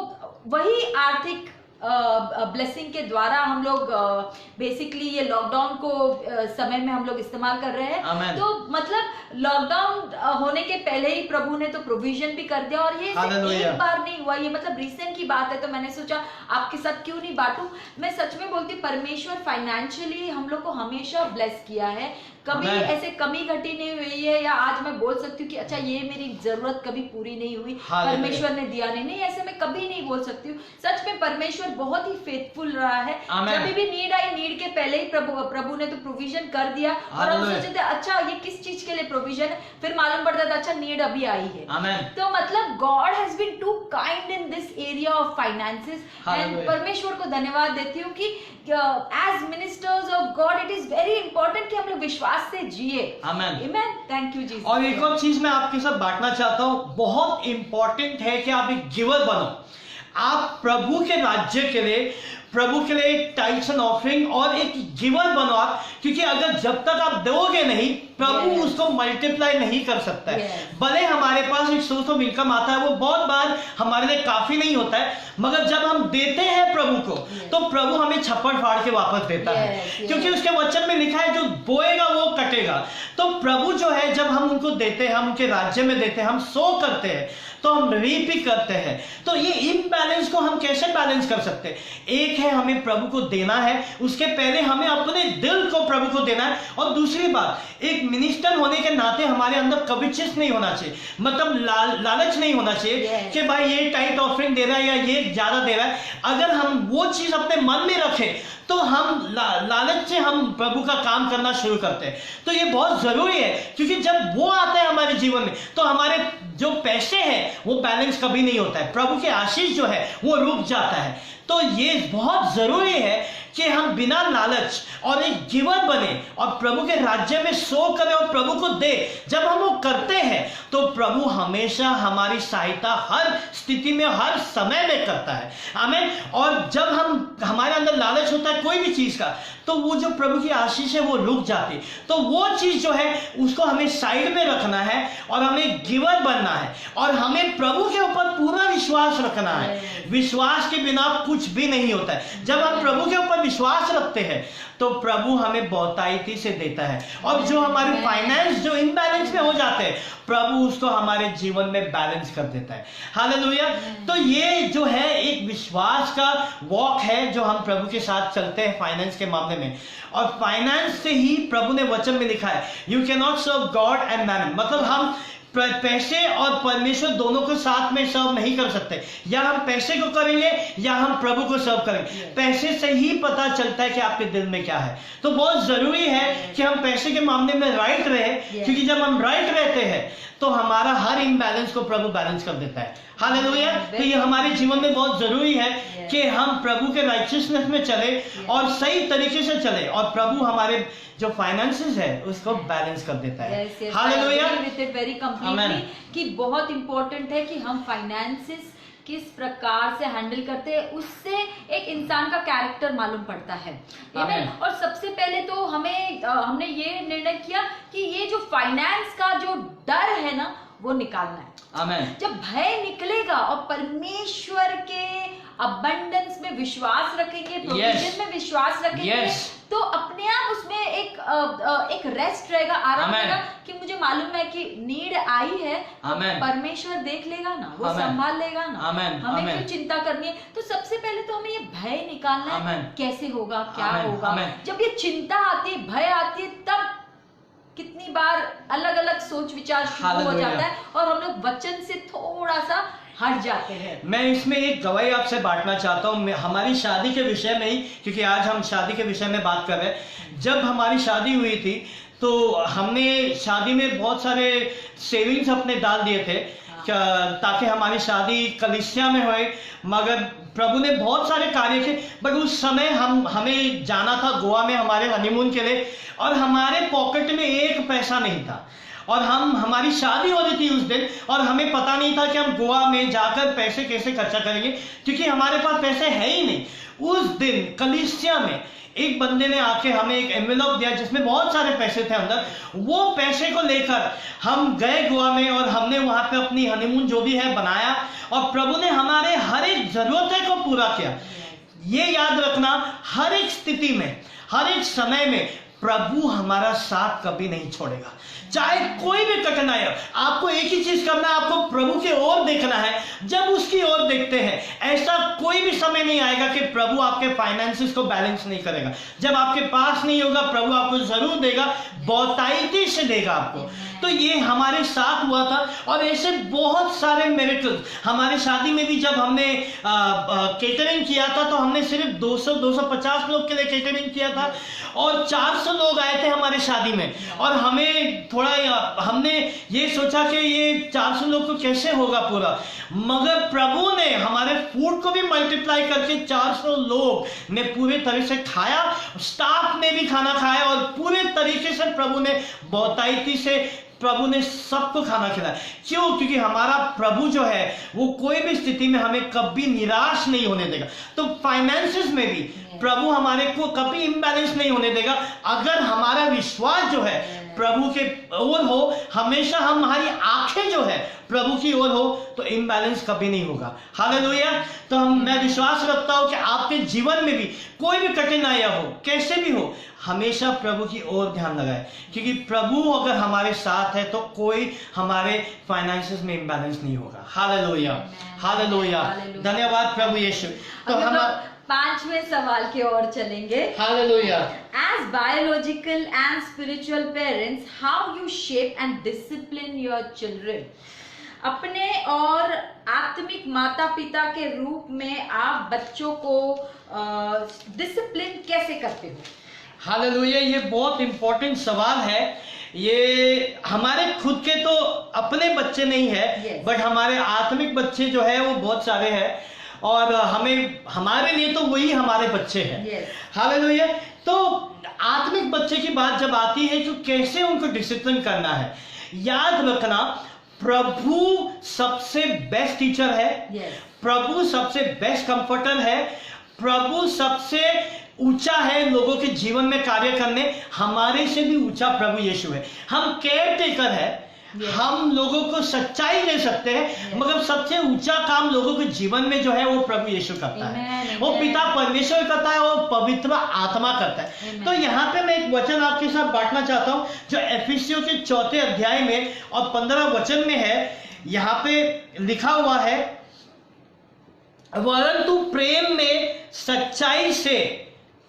S2: वही आर्थिक ब्लेसिंग के द्वारा हम लोग बेसिकली ये लॉकडाउन को समय में हम लोग इस्तेमाल कर रहे हैं। तो मतलब लॉकडाउन होने के पहले ही प्रभु ने तो प्रोविजन भी कर दिया, और ये एक बार नहीं हुआ, ये मतलब रिसेंट की बात है। तो मैंने सोचा आपके साथ क्यों नहीं बांटूं। मैं सच में बोलती, परमेश्वर फाइनेंशियली हम लोग को हमेशा ब्लेस किया है, कभी ऐसे कमी घटी नहीं हुई है, या आज मैं बोल सकती हूँ कि अच्छा ये मेरी जरूरत कभी पूरी नहीं हुई, परमेश्वर ने दिया नहीं, ऐसे मैं कभी नहीं बोल सकती हूँ। सच में परमेश्वर बहुत ही फेथफुल रहा है। जब भी नीड आई, नीड के पहले ही प्रभु ने तो प्रोविजन कर दिया, और हम सोचते थे अच्छा ये किस चीज के लिए प्रोविजन है, फिर मालूम पड़ता था अच्छा नीड अभी आई है। तो मतलब God has been too kind in this area of finances, and परमेश्वर को धन्यवाद देती हूँ कि as ministers of God it is very important कि हम लोग विश्वास से जिए। आमीन। Thank you Jesus.
S1: और एक और चीज मैं आपके साथ बांटना चाहता हूँ, बहुत इंपॉर्टेंट है कि आप एक गिवर बनो। आप प्रभु के राज्य के लिए, प्रभु के लिए एक टाइट्स एंड ऑफरिंग और एक गिवर बनो आप, क्योंकि अगर जब तक आप दोगे नहीं, प्रभु उसको मल्टीप्लाई नहीं कर सकता है। भले हमारे पास एक सोर्स ऑफ इनकम आता है, वो बहुत बार हमारे लिए काफी नहीं होता है, मगर जब हम देते हैं प्रभु को, तो प्रभु हमें छप्पड़ फाड़ के वापस देता है, क्योंकि उसके वचन में लिखा है जो बोएगा वो कटेगा। तो प्रभु जो है, जब हम उनको देते हैं, हम उनके राज्य में देते हैं, हम सो करते हैं, तो हम रीप ही करते हैं। तो ये इम्बैलेंस को हम कैसे बैलेंस कर सकते हैं? एक है हमें प्रभु को देना है, उसके पहले हमें अपने दिल को प्रभु को देना है, और दूसरी बात, एक मिनिस्टर होने के नाते हमारे अंदर कविचिस नहीं होना चाहिए, मतलब लालच नहीं होना चाहिए कि भाई ये टाइट ऑफरिंग दे रहा है या ये ज्यादा दे रहा है। अगर हम वो चीज अपने मन में रखें तो हम लालच से हम प्रभु का काम करना शुरू करते हैं। तो ये बहुत जरूरी है, क्योंकि जब वो आता है हमारे जीवन में, तो हमारे जो पैसे हैं वो बैलेंस कभी नहीं होता है, प्रभु के आशीष जो है वो रुक जाता है। तो ये बहुत जरूरी है कि हम बिना लालच और एक गिवर बने और प्रभु के राज्य में सो करें और प्रभु को दे। जब हम वो करते हैं तो प्रभु हमेशा हमारी सहायता हर स्थिति में, हर समय में करता है। आमीन। और जब हमारे अंदर लालच होता है कोई भी चीज का, तो तो वो जो प्रभु की आशीष है वो रुक जाती। तो वो चीज जो है उसको हमें साइड में रखना है और हमें गिवर बनना है और हमें प्रभु के ऊपर पूरा विश्वास रखना है। विश्वास के बिना कुछ भी नहीं होता है। जब हम प्रभु के ऊपर विश्वास रखते हैं तो प्रभु हमें बहुतायती से देता है और जो हमारे फाइनेंस जो इनबैलेंस में हो जाते हैं प्रभु उसको हमारे जीवन में बैलेंस कर देता है। हालेलुया। तो ये जो है एक विश्वास का वॉक है जो हम प्रभु के साथ चलते हैं फाइनेंस के मामले में। और फाइनेंस से ही प्रभु ने वचन में लिखा है you can not serve God and mammon, मतलब हम पैसे और परमेश्वर दोनों को साथ में सर्व नहीं कर सकते। या हम पैसे को करेंगे या हम प्रभु को सर्व करेंगे। पैसे से ही पता चलता है कि आपके दिल में क्या है। तो बहुत जरूरी है कि हम पैसे के मामले में राइट रहे, क्योंकि जब हम राइट रहते हैं तो हमारा हर इम्बैलेंस को प्रभु बैलेंस कर देता है। हालेलुया। तो ये हमारे जीवन में बहुत जरूरी है कि हम प्रभु के राइचियसनेस में चले और सही तरीके से चले और प्रभु हमारे जो फाइनेंसेस है उसको बैलेंस कर देता है। हालेलुया।
S2: वेरी कंप्लीटली कि बहुत इंपॉर्टेंट है कि हम फाइनेंसेस किस प्रकार से हैंडल करते हैं, उससे एक इंसान का कैरेक्टर मालूम पड़ता है। और सबसे पहले तो हमने ये निर्णय किया कि ये जो फाइनेंस का जो डर है ना वो निकालना है।
S1: आमेन।
S2: जब भय निकलेगा और परमेश्वर के अबंडेंस में विश्वास रखेंगे, प्रोविजन में विश्वास रखेंगे, तो अपने आप उसमें एक रेस्ट रहेगा, आराम रहेगा कि मुझे मालूम है कि नीड आई है तो परमेश्वर देख लेगा ना, वो संभाल लेगा ना, हमें क्यों चिंता करनी है। तो सबसे पहले तो हमें ये भय निकालना है, कैसे होगा, क्या होगा। जब ये चिंता आती है, भय आती है, तब कितनी बार अलग अलग सोच विचार शुरू हो जाता है और हम लोग वचन से थोड़ा सा हट जाते हैं।
S1: मैं इसमें एक गवाही आपसे बांटना चाहता हूँ हमारी शादी के विषय में ही, क्योंकि आज हम शादी के विषय में बात कर रहे हैं। जब हमारी शादी हुई थी तो हमने शादी में बहुत सारे सेविंग्स अपने डाल दिए थे ताकि हमारी शादी कलीसिया में होए, मगर प्रभु ने बहुत सारे कार्य किए। बट उस समय हमें जाना था गोवा में हमारे हनीमून के लिए और हमारे पॉकेट में एक पैसा नहीं था और हमारी शादी हो रही थी उस दिन और हमें पता नहीं था कि हम गोवा में जाकर पैसे कैसे खर्चा करेंगे, क्योंकि हमारे पास पैसे है ही नहीं। उस दिन कलीसिया में एक बंदे ने आके हमें एक एनवेलप दिया जिसमें बहुत सारे पैसे थे अंदर। वो पैसे को लेकर हम गए गोवा में और हमने वहां पे अपनी हनीमून जो भी है बनाया और प्रभु ने हमारे हर एक जरूरत को पूरा किया। ये याद रखना, हर एक स्थिति में, हर एक समय में प्रभु हमारा साथ कभी नहीं छोड़ेगा। चाहे कोई भी कठिनाई हो, आपको एक ही चीज करना है, आपको प्रभु की ओर देखना है। जब उसकी ओर देखते हैं ऐसा कोई भी समय नहीं आएगा कि प्रभु आपके फाइनेंसेस को बैलेंस नहीं करेगा। जब आपके पास नहीं होगा प्रभु आपको जरूर देगा, बहुतायती से देगा आपको। तो ये हमारे साथ हुआ था और ऐसे बहुत सारे मिरेकल्स। हमारी शादी में भी जब हमने केटरिंग किया था तो हमने सिर्फ 200-250 लोग के लिए केटरिंग किया था और 400 लोग आए थे हमारे शादी में। और हमें हमने ये सोचा कि ये 400 लोग को कैसे होगा पूरा, मगर प्रभु ने हमारे फूड को भी मल्टीप्लाई करके 400 लोग ने पूरे तरह से खाया, स्टाफ ने भी खाना खाया और पूरे तरीके से प्रभु ने बहुतायती से प्रभु ने सबको खाना खिलाया। क्यों? क्योंकि हमारा प्रभु जो है वो कोई भी स्थिति में हमें कभी निराश नहीं होने देगा। तो फाइनेंसेस में भी प्रभु हमारे को कभी इम्बैलेंस नहीं होने देगा। अगर हमारा विश्वास जो है प्रभु के ओर हो, हमेशा हमारी आंखें जो है प्रभु की ओर हो, तो इम्बैलेंस कभी नहीं होगा। हालेलुया। तो मैं विश्वास रखता हूं कि आपके जीवन में भी कोई भी कठिनाइयां हो, कैसे भी हो, हमेशा प्रभु की ओर ध्यान लगाए, क्योंकि प्रभु अगर हमारे साथ है तो कोई हमारे फाइनेंसेस में इम्बैलेंस नहीं होगा। Hallelujah, hallelujah. धन्यवाद प्रभु यीशु। तो हम
S2: 5वें सवाल की ओर चलेंगे।
S1: Hallelujah.
S2: As biological and spiritual parents, how you shape and discipline your children? अपने और आत्मिक माता पिता के रूप में आप बच्चों को डिसिप्लिन कैसे करते हो?
S1: हालेलुया। ये बहुत इंपॉर्टेंट सवाल है। ये हमारे खुद के तो अपने बच्चे नहीं है, बट हमारे आत्मिक बच्चे जो है वो बहुत सारे हैं और हमारे लिए तो वही हमारे बच्चे हैं। हालेलुया। तो आत्मिक बच्चे की बात जब आती है तो कैसे उनको डिसिप्लिन करना है, याद रखना प्रभु सबसे बेस्ट टीचर है। प्रभु सबसे बेस्ट कंफर्टर है। प्रभु सबसे ऊंचा है लोगों के जीवन में कार्य करने, हमारे से भी ऊंचा प्रभु यीशु है। हम केयर टेकर है, हम लोगों को सच्चाई दे सकते हैं, मगर सबसे ऊंचा काम लोगों के जीवन में जो है वो प्रभु यीशु करता है, वो पिता परमेश्वर करता है, वो पवित्र आत्मा करता है। तो यहाँ पे मैं एक वचन आपके साथ बांटना चाहता हूँ जो एफिसियों के 4 अध्याय में और 15 वचन में है। यहाँ पे लिखा हुआ है, वरंतु प्रेम में सच्चाई से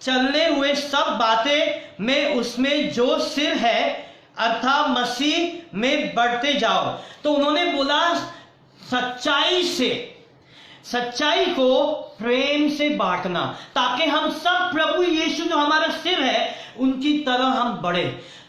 S1: चलने हुए सब बातें में उसमें जो सिर है अर्थात मसीह में बढ़ते जाओ। तो उन्होंने बोला सच्चाई से, सच्चाई को प्रेम से बांटना, ताकि हम सब प्रभु यीशु जो हमारा सिर है उनकी तरह हम बढ़े।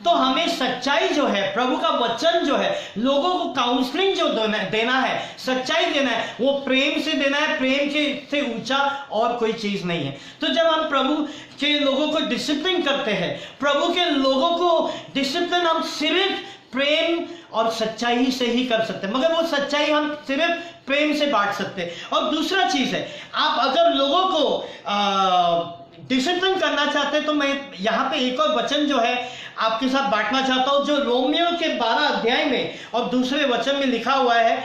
S1: तो हमें सच्चाई जो है, प्रभु का वचन जो है, लोगों को काउंसलिंग जो देना है, सच्चाई देना है, वो प्रेम से देना है। प्रेम के से ऊंचा और कोई चीज नहीं है। तो जब हम प्रभु के लोगों को डिसिप्लिन करते हैं, प्रभु के लोगों को डिसिप्लिन हम सिर्फ प्रेम और सच्चाई से ही कर सकते हैं, मगर वो सच्चाई हम सिर्फ प्रेम से बांट सकते हैं। और दूसरा चीज है, आप अगर लोगों को डिसिप्लिन करना चाहते हैं तो मैं यहाँ पे एक और वचन जो है आपके साथ बांटना चाहता हूं, जो रोमियो के 12 अध्याय में और दूसरे वचन में लिखा हुआ है,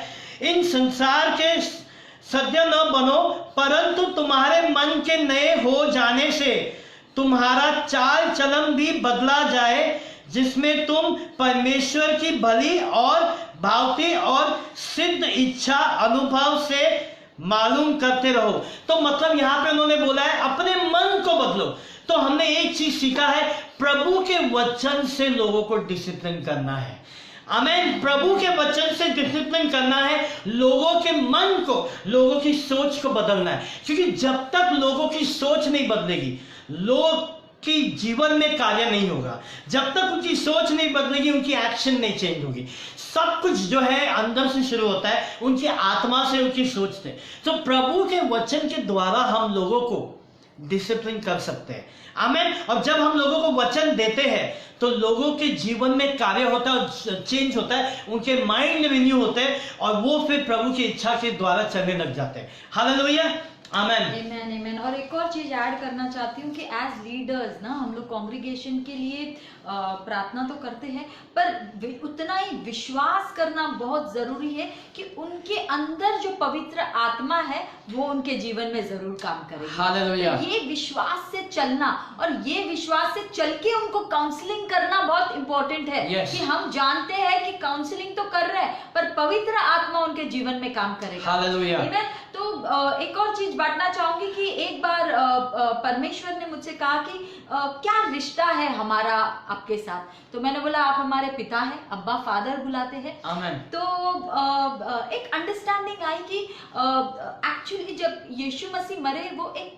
S1: इन संसार के सदस्य न बनो, परंतु तुम्हारे मन के नए हो जाने से तुम्हारा चाल चलन भी बदला जाए, जिसमें तुम परमेश्वर की भली और भावती और सिद्ध इच्छा अनुभव से मालूम करते रहो। तो मतलब यहां पे उन्होंने बोला है अपने मन को बदलो। तो हमने एक चीज सीखा है, प्रभु के वचन से लोगों को डिसिप्लिन करना है। आमीन। प्रभु के वचन से डिसिप्लिन करना है, लोगों के मन को, लोगों की सोच को बदलना है। क्योंकि जब तक लोगों की सोच नहीं बदलेगी, लोग की जीवन में कार्य नहीं होगा। जब तक उनकी सोच नहीं बदलेगी, उनकी एक्शन नहीं चेंज होगी। सब कुछ जो है अंदर से शुरू होता है, उनकी आत्मा से, उनकी सोच से। तो प्रभु के वचन के द्वारा हम लोगों को डिसिप्लिन कर सकते हैं। आमीन। और जब हम लोगों को वचन देते हैं तो लोगों के जीवन में कार्य होता है और चेंज होता है, उनके माइंड रिन्यू होते हैं और वो फिर प्रभु की इच्छा के द्वारा चलने लग जाते हैं। हालेलुया। आमेन।
S2: आमेन आमेन। और एक और चीज ऐड करना चाहती हूँ कि एज लीडर्स ना, हम लोग कॉन्ग्रीगेशन के लिए प्रार्थना तो करते हैं, पर उतना ही विश्वास करना बहुत जरूरी है कि उनके अंदर जो पवित्र आत्मा है वो उनके जीवन में जरूर काम करेगी।
S1: हालेलुया।
S2: तो ये विश्वास से चलना और ये विश्वास से चल के उनको काउंसलिंग करना बहुत इंपॉर्टेंट है।
S1: yes.
S2: कि हम जानते हैं कि काउंसलिंग तो कर रहे हैं, पर पवित्र आत्मा उनके जीवन में काम करेगा।
S1: हालेलुया।
S2: तो एक और चीज बांटना चाहूंगी कि एक बार परमेश्वर ने मुझसे कहा कि क्या रिश्ता है हमारा आपके साथ। तो मैंने बोला आप हमारे पिता हैं, अब्बा फादर बुलाते हैं।
S1: आमेन।
S2: तो एक अंडरस्टैंडिंग आई कि एक्चुअली जब यीशु मसीह मरे, वो एक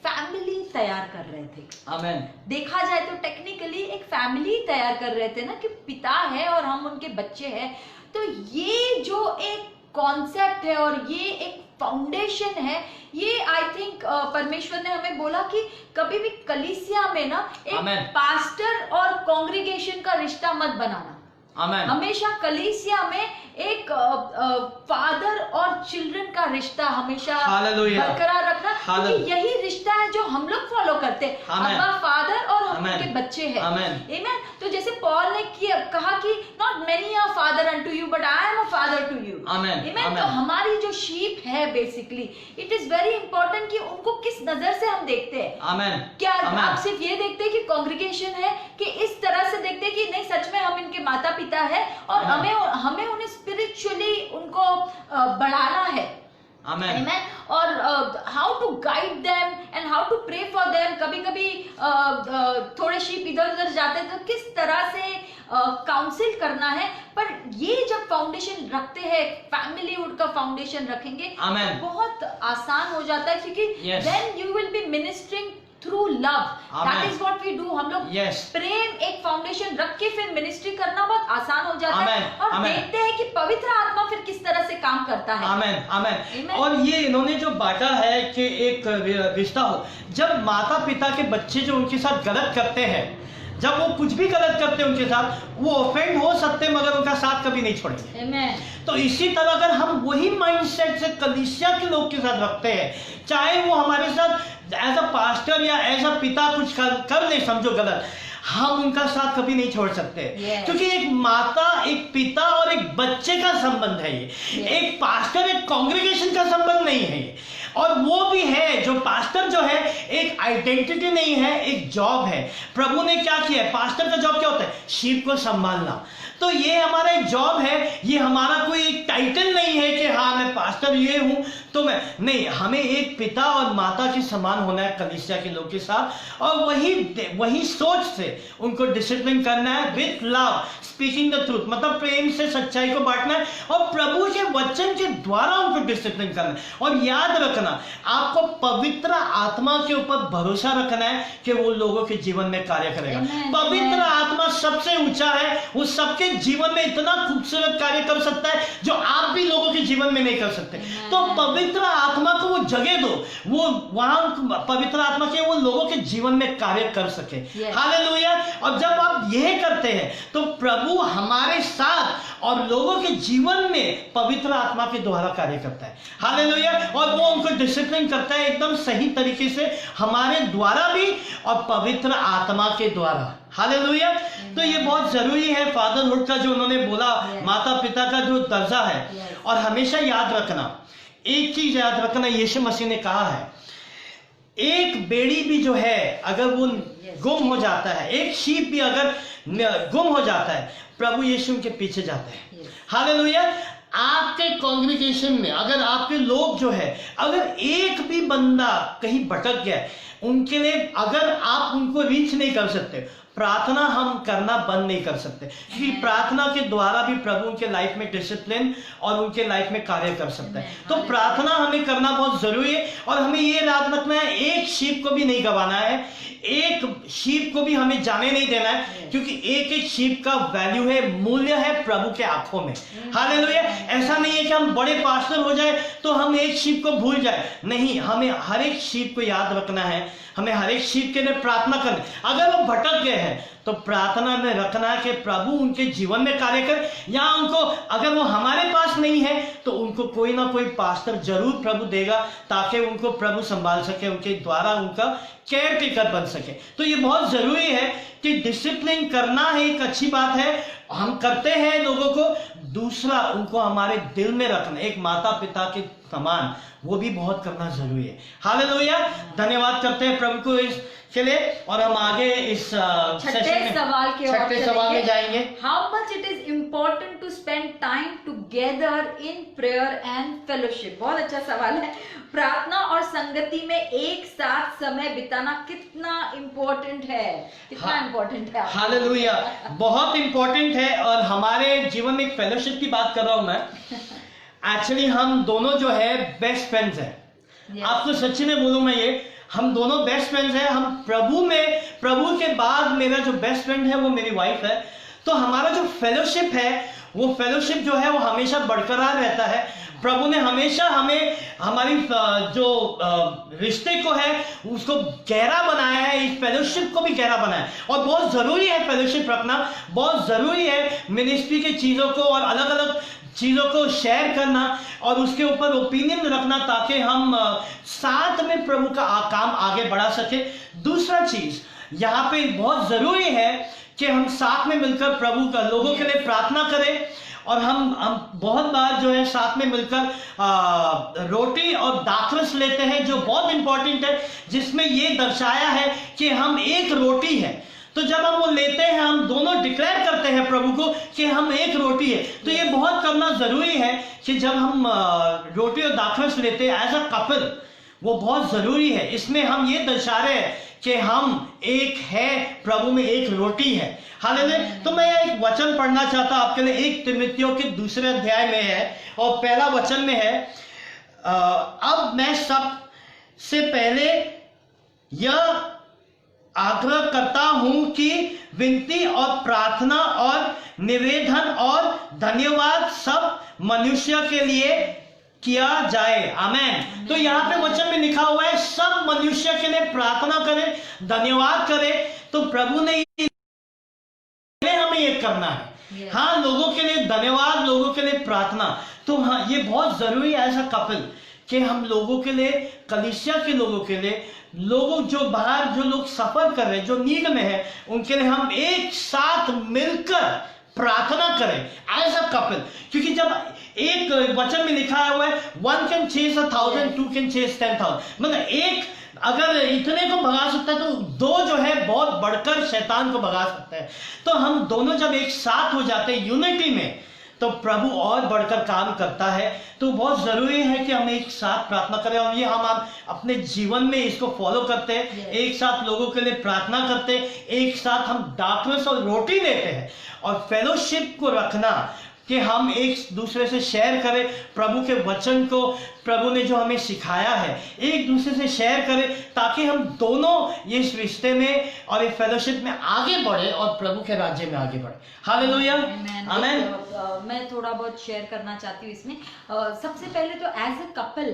S2: फैमिली तैयार कर रहे थे।
S1: आमेन।
S2: देखा जाए तो टेक्निकली एक फैमिली तैयार कर रहे थे ना, कि पिता है और हम उनके बच्चे हैं। तो ये जो एक कॉन्सेप्ट है और ये एक फाउंडेशन है, ये आई थिंक परमेश्वर ने हमें बोला कि कभी भी कलीसिया में ना एक पास्टर और कांग्रीगेशन का रिश्ता मत बनाना।
S1: आमेन।
S2: हमेशा कलीसिया में एक फादर और चिल्ड्रन का रिश्ता हमेशा बरकरार रखना, क्योंकि यही रिश्ता है जो हम लोग फॉलो करते हैं। अब्बा फादर और हम उनके बच्चे हैं। आमेन। तो जैसे पॉल ने कहा कि not many are father unto you but I am a father to you. आमेन। तो हमारी जो शीप है basically, it is very important कि उनको किस नजर से हम देखते हैं।
S1: आमेन।
S2: क्या आप सिर्फ ये देखते हैं कि कांग्रीगेशन है, कि इस तरह से देखते हैं कि नहीं सच में हम इनके माता पिता है और हमें उन्हें स्पिरिचुअली उनको बढ़ाना है।
S1: आमेन।
S2: और how to guide them and how to pray for them. कभी कभी थोड़े शीप इधर उधर जाते हैं, तो किस तरह से काउंसिल करना है। पर ये जब फाउंडेशन रखते हैं, फैमिलीहुड का फाउंडेशन रखेंगे, तो बहुत आसान हो जाता है, क्योंकि then you will be ministering through love. That is what we do. हम लोग प्रेम एक फाउंडेशन रख के फिर मिनिस्ट्री करना बहुत आसान हो जाता है। और देखते हैं कि पवित्र आत्मा फिर किस तरह से काम करता है।
S1: आमेन। आमेन। और ये इन्होंने जो बांटा है कि एक रिश्ता हो, जब माता पिता के बच्चे जो उनके साथ गलत करते हैं जब वो कुछ भी गलत करते हैं उनके साथ, वो ऑफेंड हो सकते हैं मगर उनका साथ कभी नहीं छोड़ेंगे।
S2: Amen.
S1: तो इसी तरह अगर हम वही माइंडसेट से कलीसिया के लोग के साथ रखते हैं, चाहे वो हमारे साथ एज अ पास्टर या एज अ पिता कुछ कर ले समझो गलत, हम उनका साथ कभी नहीं छोड़ सकते।
S2: Yes.
S1: क्योंकि एक माता, एक पिता और एक बच्चे का संबंध है ये।
S2: Yes.
S1: एक पास्टर, एक कांग्रेगेशन का संबंध नहीं है ये। और वो भी है जो पास्टर जो है एक आइडेंटिटी नहीं है, एक जॉब है। प्रभु ने क्या किया है, पास्टर का जॉब क्या होता है, शीप को संभालना। तो ये हमारा एक जॉब है, ये हमारा कोई एक टाइटल नहीं है कि हाँ मैं पास्टर ये हूं तो मैं नहीं, हमें एक पिता और माता के समान होना है कलीसिया के लोग के साथ, और वही सोच से उनको डिसिप्लिन करना है with love, speaking the truth, मतलब प्रेम से सच्चाई को बांटना है और प्रभु के वचन के द्वारा उनको डिसिप्लिन करना है। और याद रखना, आपको पवित्र आत्मा के ऊपर भरोसा रखना है कि वो लोगों के जीवन में कार्य करेगा। पवित्र आत्मा सबसे ऊंचा है, वो सबके जीवन में इतना खूबसूरत कार्य कर सकता है जो आप भी लोगों के जीवन में नहीं कर सकते। तो पवित्र आत्मा को वो जगह दो, वो वहां पवित्र आत्मा के वो लोगों के जीवन में कार्य कर सके। हालेलुया। और जब आप यह करते हैं तो प्रभु हमारे साथ और लोगों के जीवन में पवित्र आत्मा के द्वारा कार्य करता है। हालेलुया। और वो उनको डिसिप्लिन करता है एकदम सही तरीके से, हमारे द्वारा भी और पवित्र आत्मा के द्वारा। हालेलुया। तो ये बहुत जरूरी है फादरहुड का जो उन्होंने बोला, माता पिता का जो दर्जा है। और हमेशा याद रखना, एक चीज याद रखना, यीशु मसीह ने कहा है, एक बेड़ी भी जो है अगर वो गुम हो जाता है, एक शीप भी अगर गुम हो जाता है, प्रभु यीशु उनके पीछे जाते हैं। हालेलुया। आपके कॉन्ग्रिगेशन में अगर आपके लोग जो है, अगर एक भी बंदा कहीं भटक गया, उनके लिए अगर आप उनको रीच नहीं कर सकते, प्रार्थना हम करना बंद नहीं कर सकते, क्योंकि प्रार्थना के द्वारा भी प्रभु उनके लाइफ में डिसिप्लिन और उनके लाइफ में कार्य कर सकता है। तो प्रार्थना हमें करना बहुत जरूरी है। और हमें ये याद रखना है, एक शीप को भी नहीं गंवाना है, एक शीप को भी हमें जाने नहीं देना है, क्योंकि एक एक शीप का वैल्यू है, मूल्य है प्रभु के आंखों में। हालेलुया। ऐसा नहीं है कि हम बड़े पास्टर हो जाए तो हम एक शीप को भूल जाए, नहीं, हमें हर एक शीप को याद रखना है, हमें हर एक शीप के लिए प्रार्थना करनी। अगर वो भटक गए हैं तो प्रार्थना में रखना है कि प्रभु उनके जीवन में कार्य करे, या उनको अगर वो हमारे पास नहीं है तो उनको कोई ना कोई पास्टर जरूर प्रभु देगा, ताकि उनको प्रभु संभाल सके, उनके द्वारा उनका केयर टेकर बन सके। तो ये बहुत जरूरी है कि डिसिप्लिन करना है, एक अच्छी बात है, हम करते हैं लोगों को। दूसरा, उनको हमारे दिल में रखना, एक माता पिता के समान, वो भी बहुत करना जरूरी है। हालेलुया। धन्यवाद करते हैं प्रभु को इसके लिए। और हम आगे इस
S2: छठे
S1: सवाल में जाएंगे।
S2: How much it is important to spend time together in prayer and fellowship. बहुत अच्छा सवाल है। प्रार्थना और संगति में एक साथ समय बिताना कितना इम्पोर्टेंट है, कितना इम्पोर्टेंट है।
S1: हालेलुया। बहुत इम्पोर्टेंट है। और हमारे जीवन में एक फेलोशिप की बात कर रहा हूं मैं। एक्चुअली हम दोनों जो है बेस्ट फ्रेंड्स हैं। आपको सच्ची में बोलूं मैं, ये हम दोनों बेस्ट फ्रेंड्स हैं। हम प्रभु के बाद मेरा जो बेस्ट फ्रेंड है वो मेरी वाइफ है। तो हमारा जो फेलोशिप है, वो फेलोशिप जो है वो हमेशा बरकरार रहता है। प्रभु ने हमेशा हमें हमारी जो रिश्ते को है उसको गहरा बनाया है, इस फेलोशिप को भी गहरा बनाया है। और बहुत जरूरी है फेलोशिप रखना, बहुत जरूरी है मिनिस्ट्री की चीजों को और अलग अलग चीजों को शेयर करना और उसके ऊपर ओपिनियन रखना, ताकि हम साथ में प्रभु का काम आगे बढ़ा सके। दूसरा चीज यहाँ पे बहुत जरूरी है कि हम साथ में मिलकर प्रभु का लोगों के लिए प्रार्थना करें। और हम बहुत बार जो है साथ में मिलकर रोटी और दाखरस लेते हैं, जो बहुत इंपॉर्टेंट है, जिसमें ये दर्शाया है कि हम एक रोटी है। तो जब हम वो लेते हैं, हम दोनों डिक्लेयर करते हैं प्रभु को कि हम एक रोटी है। तो ये बहुत करना जरूरी है कि जब हम रोटी और दाखरस लेते हैं एज अ कपल, वो बहुत जरूरी है। इसमें हम ये दर्शा रहे हैं कि हम एक है, प्रभु में एक रोटी है। हालेलुया। तो मैं एक वचन पढ़ना चाहता आपके लिए, 1 तिमुथियों के 2 अध्याय में है और पहला वचन में है, अब मैं सब से पहले यह आग्रह करता हूं कि विनती और प्रार्थना और निवेदन और धन्यवाद सब मनुष्य के लिए किया जाए। आमेन। तो यहाँ पे वचन में लिखा हुआ है सब मनुष्य के लिए प्रार्थना करें, धन्यवाद करें। तो प्रभु ने करना है।
S2: Yes.
S1: हाँ, लोगों के लिए धन्यवाद, लोगों के लिए प्रार्थना। तो हाँ, ये बहुत जरूरी है एज अ कपल कि हम लोगों के लिए, कलीसिया के लोगों के लिए, लोगों जो बाहर जो लोग सफर कर रहे हैं, जो नीड में है, उनके लिए हम एक साथ मिलकर प्रार्थना करें एज अ कपल। क्योंकि जब एक वचन में लिखा हुआ है 1 can chase 1,000, 2 can chase 10,000, मतलब एक अगर इतने को भगा सकता है तो 2 जो है बहुत बढ़कर शैतान को भगा सकता है। तो हम दोनों जब एक साथ हो जाते हैं यूनिटी में, तो प्रभु और बढ़कर काम करता है। तो बहुत जरूरी है कि हम एक साथ प्रार्थना करें, और ये हम अपने जीवन में इसको फॉलो करते हैं।
S2: Yes.
S1: एक साथ लोगों के लिए प्रार्थना करते हैं, एक साथ हम डार्कनेस और रोटी लेते हैं, और फेलोशिप को रखना कि हम एक दूसरे से शेयर करें प्रभु के वचन को, प्रभु ने जो हमें सिखाया है, एक दूसरे से शेयर करें, ताकि हम दोनों इस रिश्ते में और इस फेलोशिप में आगे बढ़े और प्रभु के राज्य में आगे बढ़े। हालेलुया, आमेन।
S2: मैं थोड़ा बहुत शेयर करना चाहती हूँ इसमें। सबसे पहले तो एज अ कपल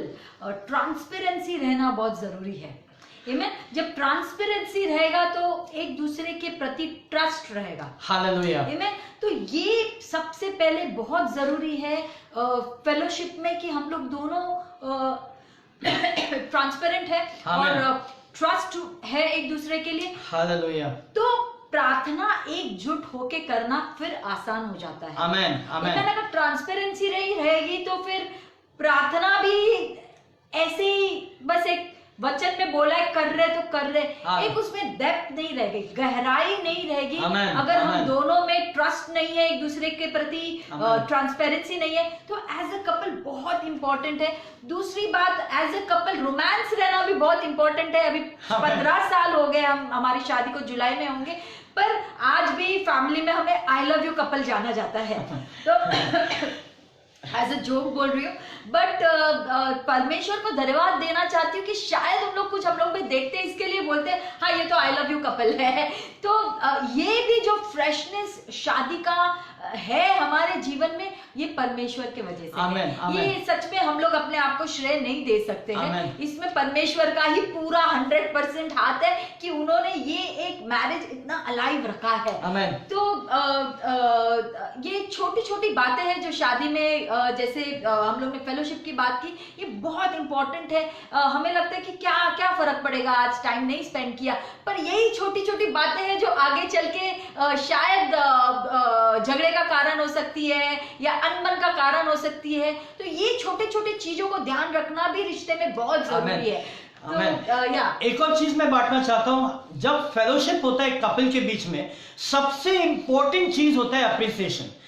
S2: ट्रांसपेरेंसी रहना बहुत जरूरी है। आमेन। जब ट्रांसपेरेंसी रहेगा तो एक दूसरे के प्रति ट्रस्ट रहेगा।
S1: हालेलुया,
S2: आमेन। तो ये सबसे पहले बहुत जरूरी है फेलोशिप में कि हम लोग दोनों ट्रांसपेरेंट है और ट्रस्ट है एक दूसरे के लिए।
S1: हालेलुया।
S2: तो प्रार्थना एकजुट होके करना फिर आसान हो जाता है।
S1: आमेन, आमेन।
S2: अगर ट्रांसपेरेंसी रहेगी तो फिर प्रार्थना भी ऐसे ही बस एक वचन में बोला है कर रहे तो कर रहे, एक उसमें डेप्थ नहीं रहेगी, गहराई नहीं रहेगी। अगर हम दोनों में ट्रस्ट नहीं है, एक दूसरे के प्रति ट्रांसपेरेंसी नहीं है, तो एज अ कपल बहुत इंपॉर्टेंट है। दूसरी बात, एज अ कपल रोमांस रहना भी बहुत इंपॉर्टेंट है। अभी 15 साल हो गए, हम हमारी शादी को जुलाई में होंगे, पर आज भी फैमिली में हमें आई लव यू कपल जाना जाता है। तो एज अ जोक बोल रही हूँ, बट परमेश्वर को धन्यवाद देना चाहती हूँ कि शायद हम लोग भी देखते हैं, इसके लिए बोलते हैं हाँ ये तो आई लव यू कपल है। तो ये भी जो फ्रेशनेस शादी का है हमारे जीवन में, ये परमेश्वर के वजह से
S1: आमेन,
S2: है।
S1: आमेन।
S2: ये सच में हम लोग अपने आप को श्रेय नहीं दे सकते हैं,
S1: आमेन।
S2: इसमें परमेश्वर का ही पूरा 100% हाथ है कि उन्होंने ये एक मैरिज इतना अलाइव रखा है।
S1: आमेन।
S2: तो ये छोटी छोटी बातें हैं जो शादी में जैसे हम लोग ने फेलोशिप की बात की, ये बहुत इंपॉर्टेंट है। हमें लगता है कि क्या क्या फर्क पड़ेगा, आज टाइम नहीं स्पेंड किया, पर यही छोटी छोटी बातें हैं जो आगे चल के शायद झगड़े का कारण हो सकती है या अनबन का कारण हो सकती है। तो ये छोटे छोटे चीजों को ध्यान रखना भी रिश्ते में बहुत जरूरी है। तो
S1: एक और चीज मैं बांटना चाहता हूं, जब फेलोशिप होता है कपल के बीच में, सबसे इंपॉर्टेंट चीज होता है अप्रिसिएशन।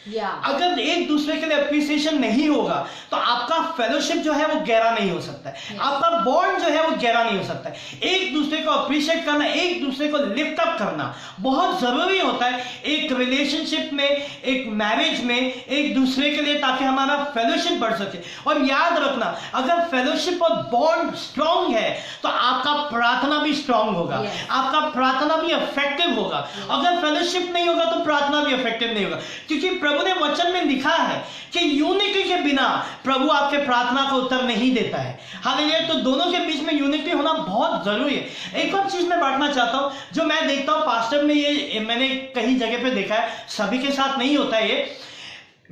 S1: अगर एक दूसरे के लिए अप्रिसिएशन नहीं होगा तो आपका फेलोशिप जो है वो गहरा नहीं हो सकता है, आपका बॉन्ड जो है वो गहरा नहीं हो सकता है। एक दूसरे को अप्रिशिएट करना, एक दूसरे को लिफ्ट अप करना बहुत जरूरी होता है एक रिलेशनशिप में, एक मैरिज में, एक दूसरे के लिए, ताकि हमारा फेलोशिप बढ़ सके। और याद रखना, अगर फेलोशिप और बॉन्ड स्ट्रांग है तो आपका प्रार्थना भी स्ट्रांग होगा, आपका प्रार्थना भी इफेक्टिव होगा। अगर फेलोशिप नहीं होगा तो प्रार्थना भी इफेक्टिव नहीं होगा, क्योंकि प्रभु ने वचन में लिखा है कि यूनिटी के बिना प्रभु आपके प्रार्थना को उत्तर नहीं देता है। हालेलुया। तो दोनों के बीच में यूनिटी होना बहुत जरूरी है। एक और चीज मैं बांटना चाहता हूं, जो मैं देखता हूं पास्टर में, ये मैंने कई जगह पे देखा है, सभी के साथ नहीं होता है ये।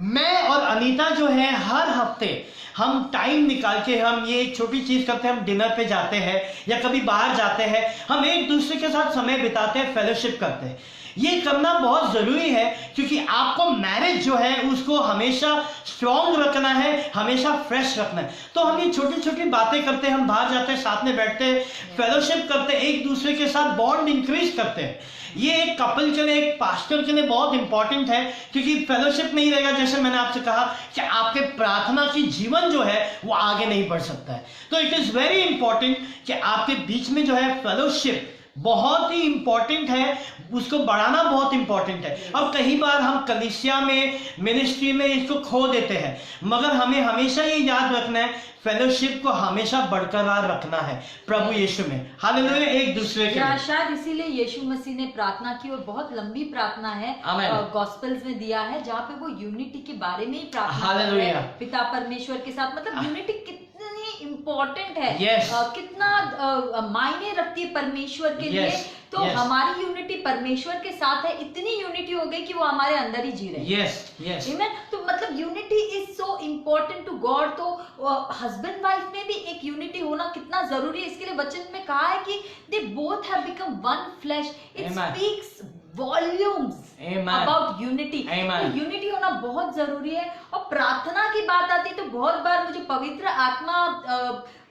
S1: मैं और अनीता जो है हर हफ्ते हम टाइम निकाल के हम ये एक छोटी चीज करते हैं, हम डिनर पे जाते हैं या कभी बाहर जाते हैं, हम एक दूसरे के साथ समय बिताते हैं, फेलोशिप करते हैं। ये करना बहुत जरूरी है, क्योंकि आपको मैरिज जो है उसको हमेशा स्ट्रांग रखना है, हमेशा फ्रेश रखना है। तो हम ये छोटी छोटी बातें करते हैं, हम बाहर जाते हैं, साथ में बैठते हैं, फेलोशिप करते हैं, एक दूसरे के साथ बॉन्ड इंक्रीज करते हैं। ये एक कपल के लिए, एक पास्टर के लिए बहुत इंपॉर्टेंट है, क्योंकि फेलोशिप नहीं रहेगा, जैसे मैंने आपसे कहा कि आपके प्रार्थना की जीवन जो है वो आगे नहीं बढ़ सकता है। तो इट इज वेरी इंपॉर्टेंट कि आपके बीच में जो है फेलोशिप बहुत ही इंपॉर्टेंट है, उसको बढ़ाना बहुत इंपॉर्टेंट है। और कई बार हम कलीसिया में, मिनिस्ट्री में इसको खो देते हैं, मगर हमें हमेशा ये याद रखना है, फेलोशिप को हमेशा बरकरार रखना है प्रभु यीशु में। हालेलुया। एक दूसरे के लिए,
S2: शायद इसीलिए यीशु मसीह ने प्रार्थना की, और बहुत लंबी प्रार्थना है, गॉस्पेल्स में दिया है, जहाँ पे वो यूनिटी के बारे में ही प्रार्थना कर रहे हैं पिता परमेश्वर के साथ। मतलब यूनिटी कितनी इम्पोर्टेंट है,
S1: Yes.
S2: कितना मायने रखती है परमेश्वर के लिए।
S1: Yes.
S2: तो
S1: Yes.
S2: हमारी यूनिटी परमेश्वर के साथ है, इतनी यूनिटी हो गई कि वो हमारे अंदर ही जी रहे हैं।
S1: Yes yes
S2: Amen? तो मतलब unity is so important to God. तो हस्बैंड वाइफ में भी एक यूनिटी होना कितना जरूरी है, इसके लिए वचन में कहा है कि they both have become one flesh. It
S1: Amen.
S2: Speaks volumes
S1: Amen.
S2: About unity.
S1: Amen.
S2: तो यूनिटी होना बहुत जरूरी है। और प्रार्थना की बात आती है तो बहुत बार मुझे पवित्र आत्मा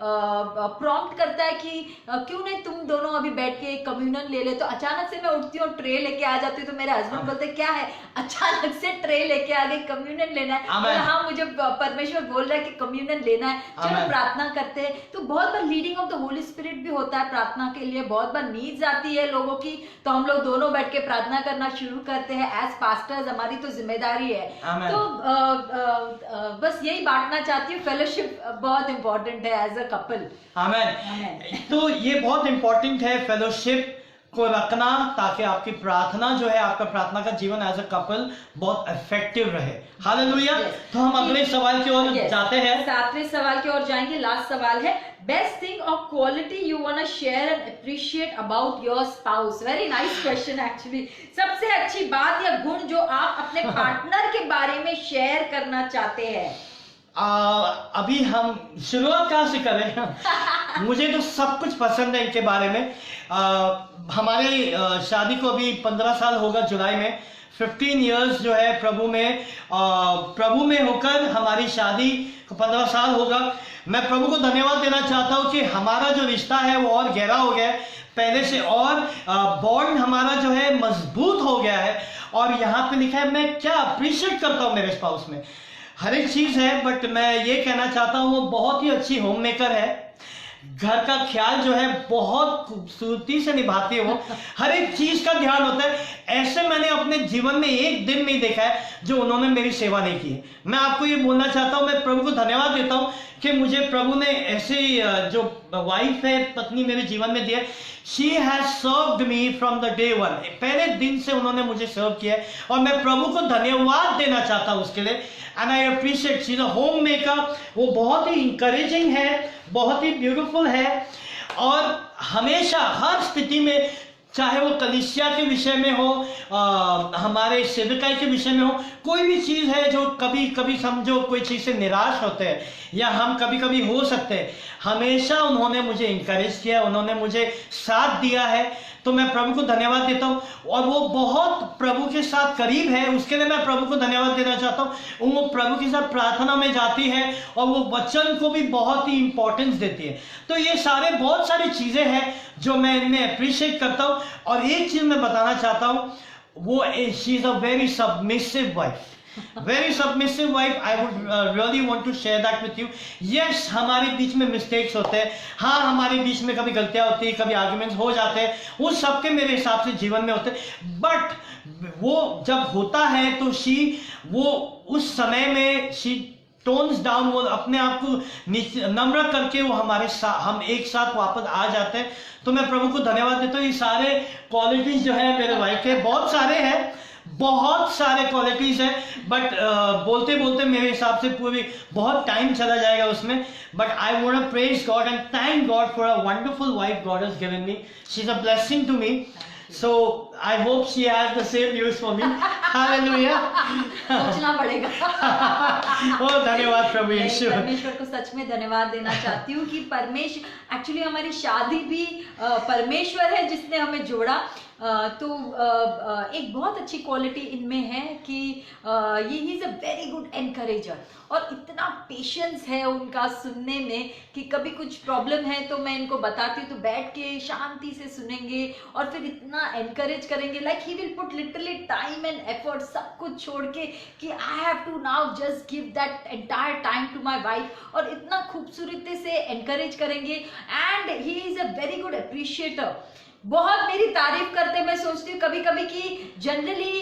S2: प्रॉम्प्ट करता है कि क्यों नहीं तुम दोनों अभी बैठ के कम्युनन ले ले। तो अचानक से मैं उठती हूँ, ट्रे लेके आ जाती हूँ, तो मेरे हस्बैंड बोलते क्या है, अचानक से ट्रे लेके आ गई, कम्युनन लेना है।
S1: Amen.
S2: तो हाँ, मुझे परमेश्वर बोल रहा है कि कम्युनन लेना है, चलो
S1: Amen.
S2: प्रार्थना करते हैं। तो बहुत बार leading of the Holy Spirit भी होता है प्रार्थना के लिए। बहुत बार नीड्स आती है लोगों की, तो हम लोग दोनों बैठ के प्रार्थना करना शुरू करते हैं। एज पास्टर्स हमारी तो जिम्मेदारी है।
S1: Amen.
S2: तो बस यही बांटना चाहती हूँ, फेलोशिप बहुत इंपॉर्टेंट है एज अ कपल।
S1: आमेन। तो ये बहुत इंपॉर्टेंट है फेलोशिप को रखना, ताकि आपकी प्रार्थना जो है, आपका प्रार्थना का जीवन एज अ कपल बहुत इफेक्टिव रहे। हालेलुया।
S2: Yes.
S1: तो हम अगले सवाल की ओर
S2: Yes.
S1: जाते हैं।
S2: 7वें सवाल की ओर जाएंगे। लास्ट सवाल है, बेस्ट थिंग और quality you want to share and appreciate about your spouse. Very nice question actually. सबसे अच्छी बात या गुण जो आप अपने पार्टनर के बारे में शेयर करना चाहते हैं।
S1: अभी हम शुरुआत कहाँ से करें? मुझे तो सब कुछ पसंद है इनके बारे में। हमारे शादी को अभी 15 साल होगा जुलाई में। 15 इयर्स जो है प्रभु में होकर हमारी शादी को 15 साल होगा। मैं प्रभु को धन्यवाद देना चाहता हूँ कि हमारा जो रिश्ता है वो और गहरा हो गया है पहले से, और बॉन्ड हमारा जो है मजबूत हो गया है। और यहाँ पे लिखा है, मैं क्या अप्रिशिएट करता हूँ मेरे स्पाउस में, हर एक चीज है। बट मैं ये कहना चाहता हूँ वो बहुत ही अच्छी होम मेकर है। घर का ख्याल जो है बहुत खूबसूरती से निभाती है वो, हर एक चीज का ध्यान होता है। ऐसे मैंने अपने जीवन में एक दिन नहीं देखा है जो उन्होंने मेरी सेवा नहीं की है। मैं आपको ये बोलना चाहता हूँ, मैं प्रभु को धन्यवाद देता हूँ कि मुझे प्रभु ने ऐसी जो वाइफ है, पत्नी मेरे जीवन में दी है। She has served me from the day one. पहले दिन से उन्होंने मुझे सर्व किया है और मैं प्रभु को धन्यवाद देना चाहता हूँ उसके लिए। And I appreciate, she is a home maker. वो बहुत ही इंकरेजिंग है, बहुत ही ब्यूटीफुल है, और हमेशा हर स्थिति में, चाहे वो कलीसिया के विषय में हो, हमारे सेवकाई के विषय में हो, कोई भी चीज है जो कभी कभी समझो कोई चीज से निराश होते हैं या हम कभी कभी हो सकते हैं, हमेशा उन्होंने मुझे इंकरेज किया, उन्होंने मुझे साथ दिया है। तो मैं प्रभु को धन्यवाद देता हूँ। और वो बहुत प्रभु के साथ करीब है, उसके लिए मैं प्रभु को धन्यवाद देना चाहता हूँ। वो प्रभु के साथ प्रार्थना में जाती है और वो वचन को भी बहुत ही इंपॉर्टेंस देती है। तो ये बहुत सारी चीजें हैं जो मैं इनमें अप्रिशिएट करता हूँ। और एक चीज मैं बताना चाहता हूँ, वो she is a very submissive wife, very submissive wife. I would really want to share that with you. Yes, हमारे बीच में मिस्टेक्स होते हैं, हाँ हमारे बीच में कभी गलतियां होती है, कभी आर्ग्यूमेंट्स हो जाते हैं, वो सबके मेरे हिसाब से जीवन में होते हैं। बट वो जब होता है तो वो उस समय में शी टोन्स डाउन, वो अपने आप को नम्र करके वो हमारे साथ, हम एक साथ वापस आ जाते हैं। तो मैं प्रभु को धन्यवाद देता हूँ। ये सारे क्वालिटीज जो है मेरे वाइफ के, बहुत सारे हैं, बहुत सारे क्वालिटीज हैं, बट बोलते बोलते मेरे हिसाब से पूरी बहुत टाइम चला जाएगा उसमें। But I want to praise God and thank God for a wonderful wife God has given me. She is a blessing to me. So I hope she has the same views for me. Hallelujah.
S2: सोचना पड़ेगा।
S1: ओ धन्यवाद प्रभु यीशु।
S2: परमेश्वर को सच में धन्यवाद देना चाहती हूँ कि परमेश्वर, एक्चुअली हमारी शादी भी परमेश्वर है जिसने हमें जोड़ा। तो एक बहुत अच्छी क्वालिटी इनमें है कि ये he is a very good encourager, और इतना पेशेंस है उनका सुनने में कि कभी कुछ प्रॉब्लम है तो मैं इनको बताती हूँ तो बैठ के शांति से सुनेंगे और फिर इतना एनकरेज करेंगे। Like he will put literally time and effort, सब कुछ छोड़ के कि I have to now just give that entire time to my wife, और इतना खूबसूरती से एनकरेज करेंगे। And he is a very good appreciator बहुत मेरी तारीफ करते। मैं सोचती हूँ कभी कभी कि जनरली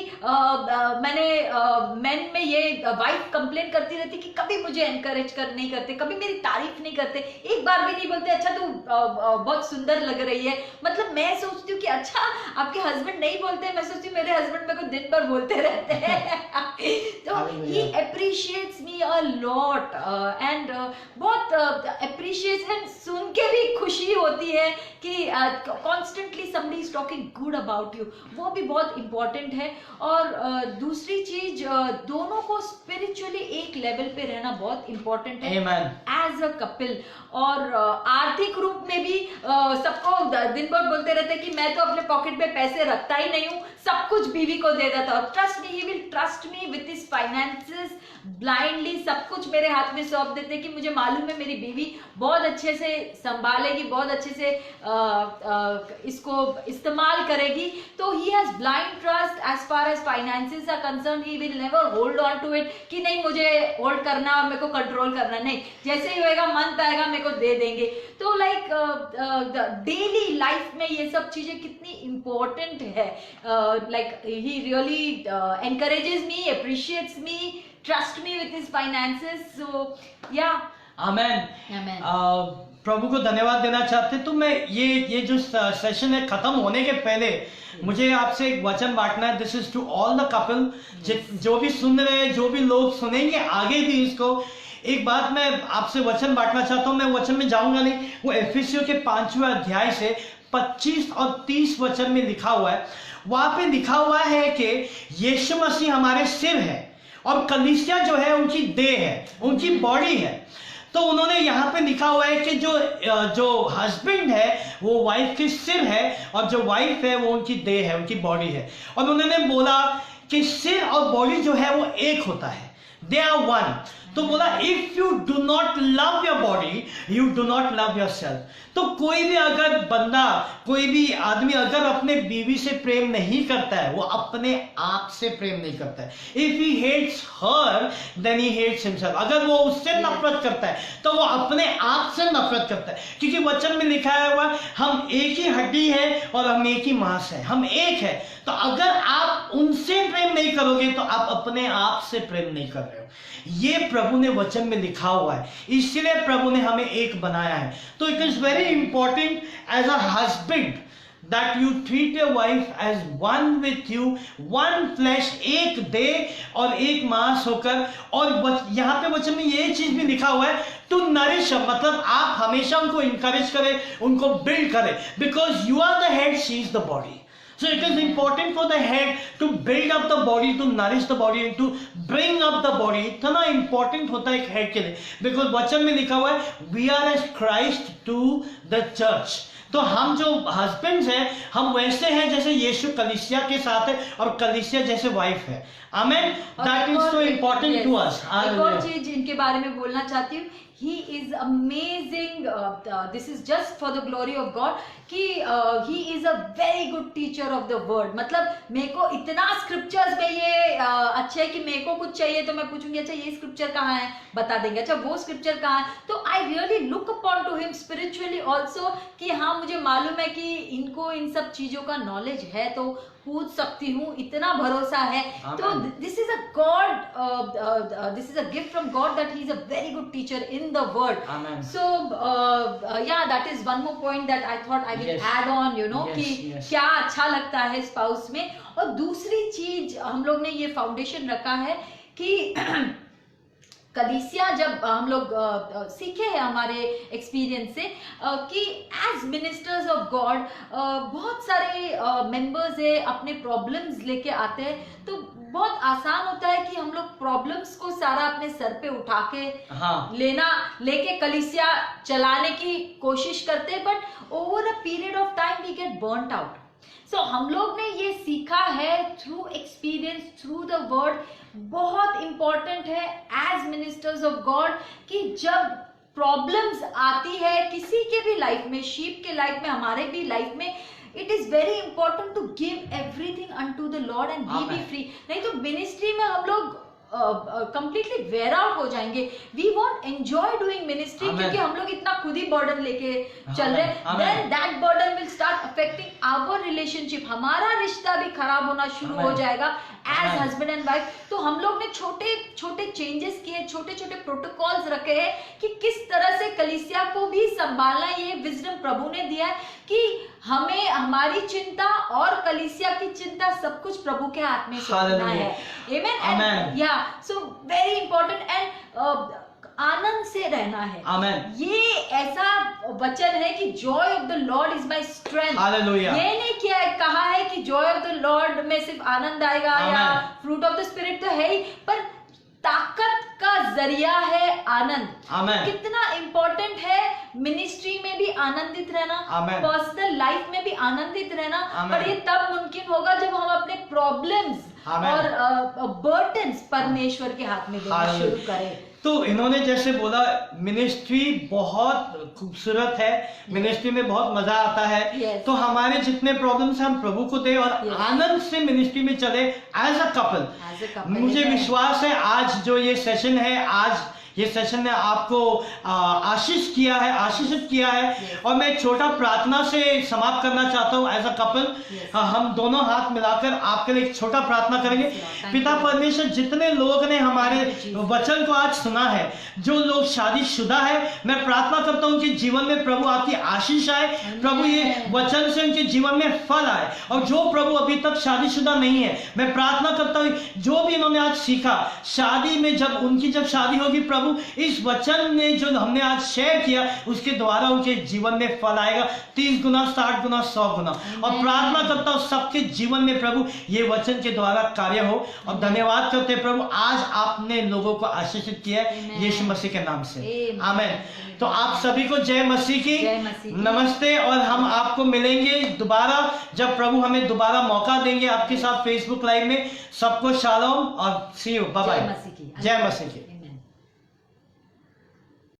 S2: मैन में ये वाइफ कंप्लेन करती रहती कि कभी मुझे एनकरेज नहीं करते, कभी मेरी तारीफ नहीं करते, एक बार भी नहीं बोलते अच्छा तू बहुत सुंदर लग रही है। मतलब मैं सोचती हूँ कि अच्छा आपके हस्बैंड नहीं बोलते, मैं सोचती हूँ मेरे हस्बैंड मेरे को दिन भर बोलते रहते हैं। तो he appreciates me a lot and बहुत अप्रिशिएशन सुन के भी खुशी होती है कि constantly somebody is talking good about you, वो भी बहुत इंपॉर्टेंट है। और दूसरी चीज दोनों को स्पिरिचुअली एक लेवल पे रहना बहुत इंपॉर्टेंट है एज अ कपल। और आर्थिक रूप में भी सबको दिन भर बोलते रहते हैं कि मैं तो अपने पॉकेट में पैसे रखता ही नहीं हूँ, सब कुछ बीवी को दे देता हूँ। Trust me, he will trust me with his finances blindly, सब कुछ मेरे हाथ में सौंप देते कि मुझे मालूम है मेरी बीवी बहुत अच्छे से संभालेगी, बहुत अच्छे से इसको इस्तेमाल करेगी। तो he has blind trust as far as finances are concerned. He will never hold on to it कि नहीं मुझे होल्ड करना और मेरे को कंट्रोल करना, नहीं, जैसे ही होएगा मंथ आएगा मेरे को दे देंगे। तो लाइक डेली लाइफ में ये सब चीजें कितनी इंपॉर्टेंट है। Like he really encourages me, appreciates me, trust me with his finances. So yeah.
S1: Amen.
S2: Amen.
S1: प्रभु को धन्यवाद देना चाहते। तो मैं ये जो सेशन है खत्म होने के पहले मुझे आपसे एक वचन बांटना है। This is to all the couple, जो भी सुन रहे हैं, जो भी लोग सुनेंगे आगे भी इसको, एक बात मैं आपसे वचन बांटना चाहता हूँ। मैं वचन में जाऊंगा नहीं, वो एफिसियों के 5वें अध्याय से 25 और 30 वचन में लिखा हुआ है। वहां पे लिखा हुआ है कि यीशु मसीह हमारे सिर है और कलीसिया जो है उनकी देह है, उनकी बॉडी है। तो उन्होंने यहाँ पे लिखा हुआ है कि जो हस्बैंड है वो वाइफ के सिर है और जो वाइफ है वो उनकी देह है, उनकी बॉडी है। और उन्होंने बोला कि सिर और बॉडी जो है वो एक होता है, दे आर वन। तो बोला if you do not love your body you do not love your self. तो कोई भी अगर बंदा, कोई भी आदमी अगर अपने बीवी से प्रेम नहीं करता है, वो अपने आप से प्रेम नहीं करता है। If he hates her then he hates himself. अगर वो उससे नफरत करता है तो वो अपने आप से नफरत करता है, क्योंकि वचन में लिखा है हुआ हम एक ही हड्डी है और हम एक ही मांस है, हम एक है। तो अगर आप उनसे प्रेम नहीं करोगे तो आप अपने आप से प्रेम नहीं कर रहे हो। ये प्रभु ने वचन में लिखा हुआ है, इसलिए प्रभु ने हमें एक बनाया है। तो it is very important as a husband that you treat your wife as one with you, one flesh, एक देह और एक मांस होकर। और यहाँ पे वचन में ये चीज भी लिखा हुआ है टू नरिश, मतलब आप हमेशा उनको इंकरेज करें, उनको बिल्ड करें, because you are the head, she is the body. So it is important for the head to build up the body, to nourish the body and to bring up the body। इतना important होता है एक head के लिए, because वचन में लिखा हुआ है we are as Christ to the church। तो हम जो हस्बैंड्स हैं हम वैसे हैं जैसे यीशु कलीसिया के साथ है और कलीसिया जैसे वाइफ है। आमेन। That is so important to us.
S2: एक और चीज इनके बारे में बोलना चाहती हूँ, he is amazing, this is just for the glory of God कि he is a very good teacher of the word। मतलब मेरे को इतना स्क्रिप्चर्स में ये अच्छे है कि मेरे को कुछ चाहिए तो मैं पूछूंगी अच्छा ये स्क्रिप्चर कहाँ है, बता देंगे, अच्छा वो स्क्रिप्चर कहाँ है। तो I really look upon two him spiritually also कि हाँ मुझे मालूम है कि इनको इन सब चीजों का नॉलेज है तो पूछ सकती हूँ, इतना भरोसा है। तो this is a God, this is a gift from God that he is a very good teacher in the word. So yeah that is one more point that I thought I will add on, you know, कि क्या अच्छा लगता है spouse में। और दूसरी चीज हम लोग ने ये फाउंडेशन रखा है कि कलीसिया जब हम लोग सीखे हैं हमारे एक्सपीरियंस से कि एज मिनिस्टर्स ऑफ गॉड बहुत सारे मेंबर्स है अपने प्रॉब्लम्स लेके आते हैं। तो बहुत आसान होता है कि हम लोग प्रॉब्लम्स को सारा अपने सर पे उठा के लेके कलीसिया चलाने की कोशिश करते हैं, but over a period of time we get burned out. So हम लोग ने ये सीखा है through experience, through the word. बहुत इंपॉर्टेंट है एज मिनिस्टर्स ऑफ गॉड कि जब प्रॉब्लम्स आती है किसी के भी लाइफ में, शीप के लाइफ में, हमारे भी लाइफ में, it is very important to give everything unto the Lord and be free. नहीं तो मिनिस्ट्री में हम लोग कंप्लीटली वेयर आउट हो जाएंगे। We won't enjoy doing ministry,
S1: Amen.
S2: क्योंकि हम लोग इतना खुद ही बर्डन लेके चल
S1: Amen.
S2: रहे हैं।
S1: Amen.
S2: Then that burden will start affecting our relationship, हमारा रिश्ता भी खराब होना शुरू हो
S1: Amen.
S2: जाएगा as
S1: Amen.
S2: Husband and wife. तो हम लोग ने छोटे छोटे चेंजेस किए, छोटे छोटे प्रोटोकॉल्स रखे हैं कि किस तरह से कलीसिया को भी संभालना। ये विजडम प्रभु ने दिया है कि हमें हमारी चिंता और कलीसिया की चिंता सब कुछ प्रभु के हाथ में सौंपना है।
S1: Amen.
S2: एमेन। या सो वेरी इंपॉर्टेंट एंड आनंद से रहना है।
S1: Amen.
S2: ये ऐसा वचन है कि Joy of the Lord is my strength.
S1: Hallelujah.
S2: ये नहीं किया कहा है कि जॉय ऑफ द लॉर्ड में सिर्फ आनंद आएगा या
S1: Amen.
S2: Fruit of the spirit तो है ही, पर ताकत का जरिया है आनंद।
S1: Amen.
S2: कितना इंपॉर्टेंट है मिनिस्ट्री में भी आनंदित रहना,
S1: Amen.
S2: पर्सनल लाइफ में भी आनंदित रहना।
S1: Amen.
S2: पर ये तब मुमकिन होगा जब हम अपने प्रॉब्लम्स
S1: Amen.
S2: और बर्डन्स परमेश्वर के हाथ में देना
S1: Hallelujah.
S2: शुरू करें।
S1: तो इन्होंने जैसे बोला मिनिस्ट्री बहुत खूबसूरत है, मिनिस्ट्री में बहुत मजा आता है।
S2: Yes.
S1: तो हमारे जितने प्रॉब्लम्स हम प्रभु को दे और
S2: Yes.
S1: आनंद से मिनिस्ट्री में चले as a couple.
S2: As a couple,
S1: मुझे
S2: amen.
S1: विश्वास है आज जो ये सेशन है, आज ये सेशन ने आपको आशीष किया है, आशीषित किया है।
S2: Yes.
S1: और मैं एक छोटा प्रार्थना से समाप्त करना चाहता हूँ एज अ कपल।
S2: Yes.
S1: हम दोनों हाथ मिलाकर आपके लिए एक छोटा प्रार्थना करेंगे।
S2: Yes, Lord.
S1: पिता
S2: Thank you.
S1: परमेश्वर, जितने लोग ने हमारे
S2: Thank you, Jesus.
S1: वचन को आज सुना है, जो लोग शादीशुदा है, मैं प्रार्थना करता हूँ कि जीवन में प्रभु आपकी आशीष आए, प्रभु ये वचन से उनके जीवन में फल आए। और जो प्रभु अभी तक शादीशुदा नहीं है, मैं प्रार्थना करता हूँ जो भी इन्होंने आज सीखा, शादी में जब शादी होगी, प्रभु इस वचन ने जो हमने आज शेयर किया उसके द्वारा उनके जीवन में फल आएगा, 30 गुना, 60 गुना, 100 गुना। और प्रार्थना करता हूँ सबके जीवन में प्रभु ये वचन के द्वारा कार्य हो। और धन्यवाद करते हैं प्रभु, आज आपने लोगों को आशीषित किया है यीशु मसीह के नाम से।
S2: Amen.
S1: आमेन। तो आप सभी को जय मसीह की
S2: जय मसीह की।
S1: नमस्ते। और हम आपको मिलेंगे दोबारा जब प्रभु हमें दोबारा मौका देंगे आपके साथ फेसबुक लाइव में। सबको शालोम और सी यू, बाय बाय।
S2: जय मसीह की।
S1: जय मसीह की।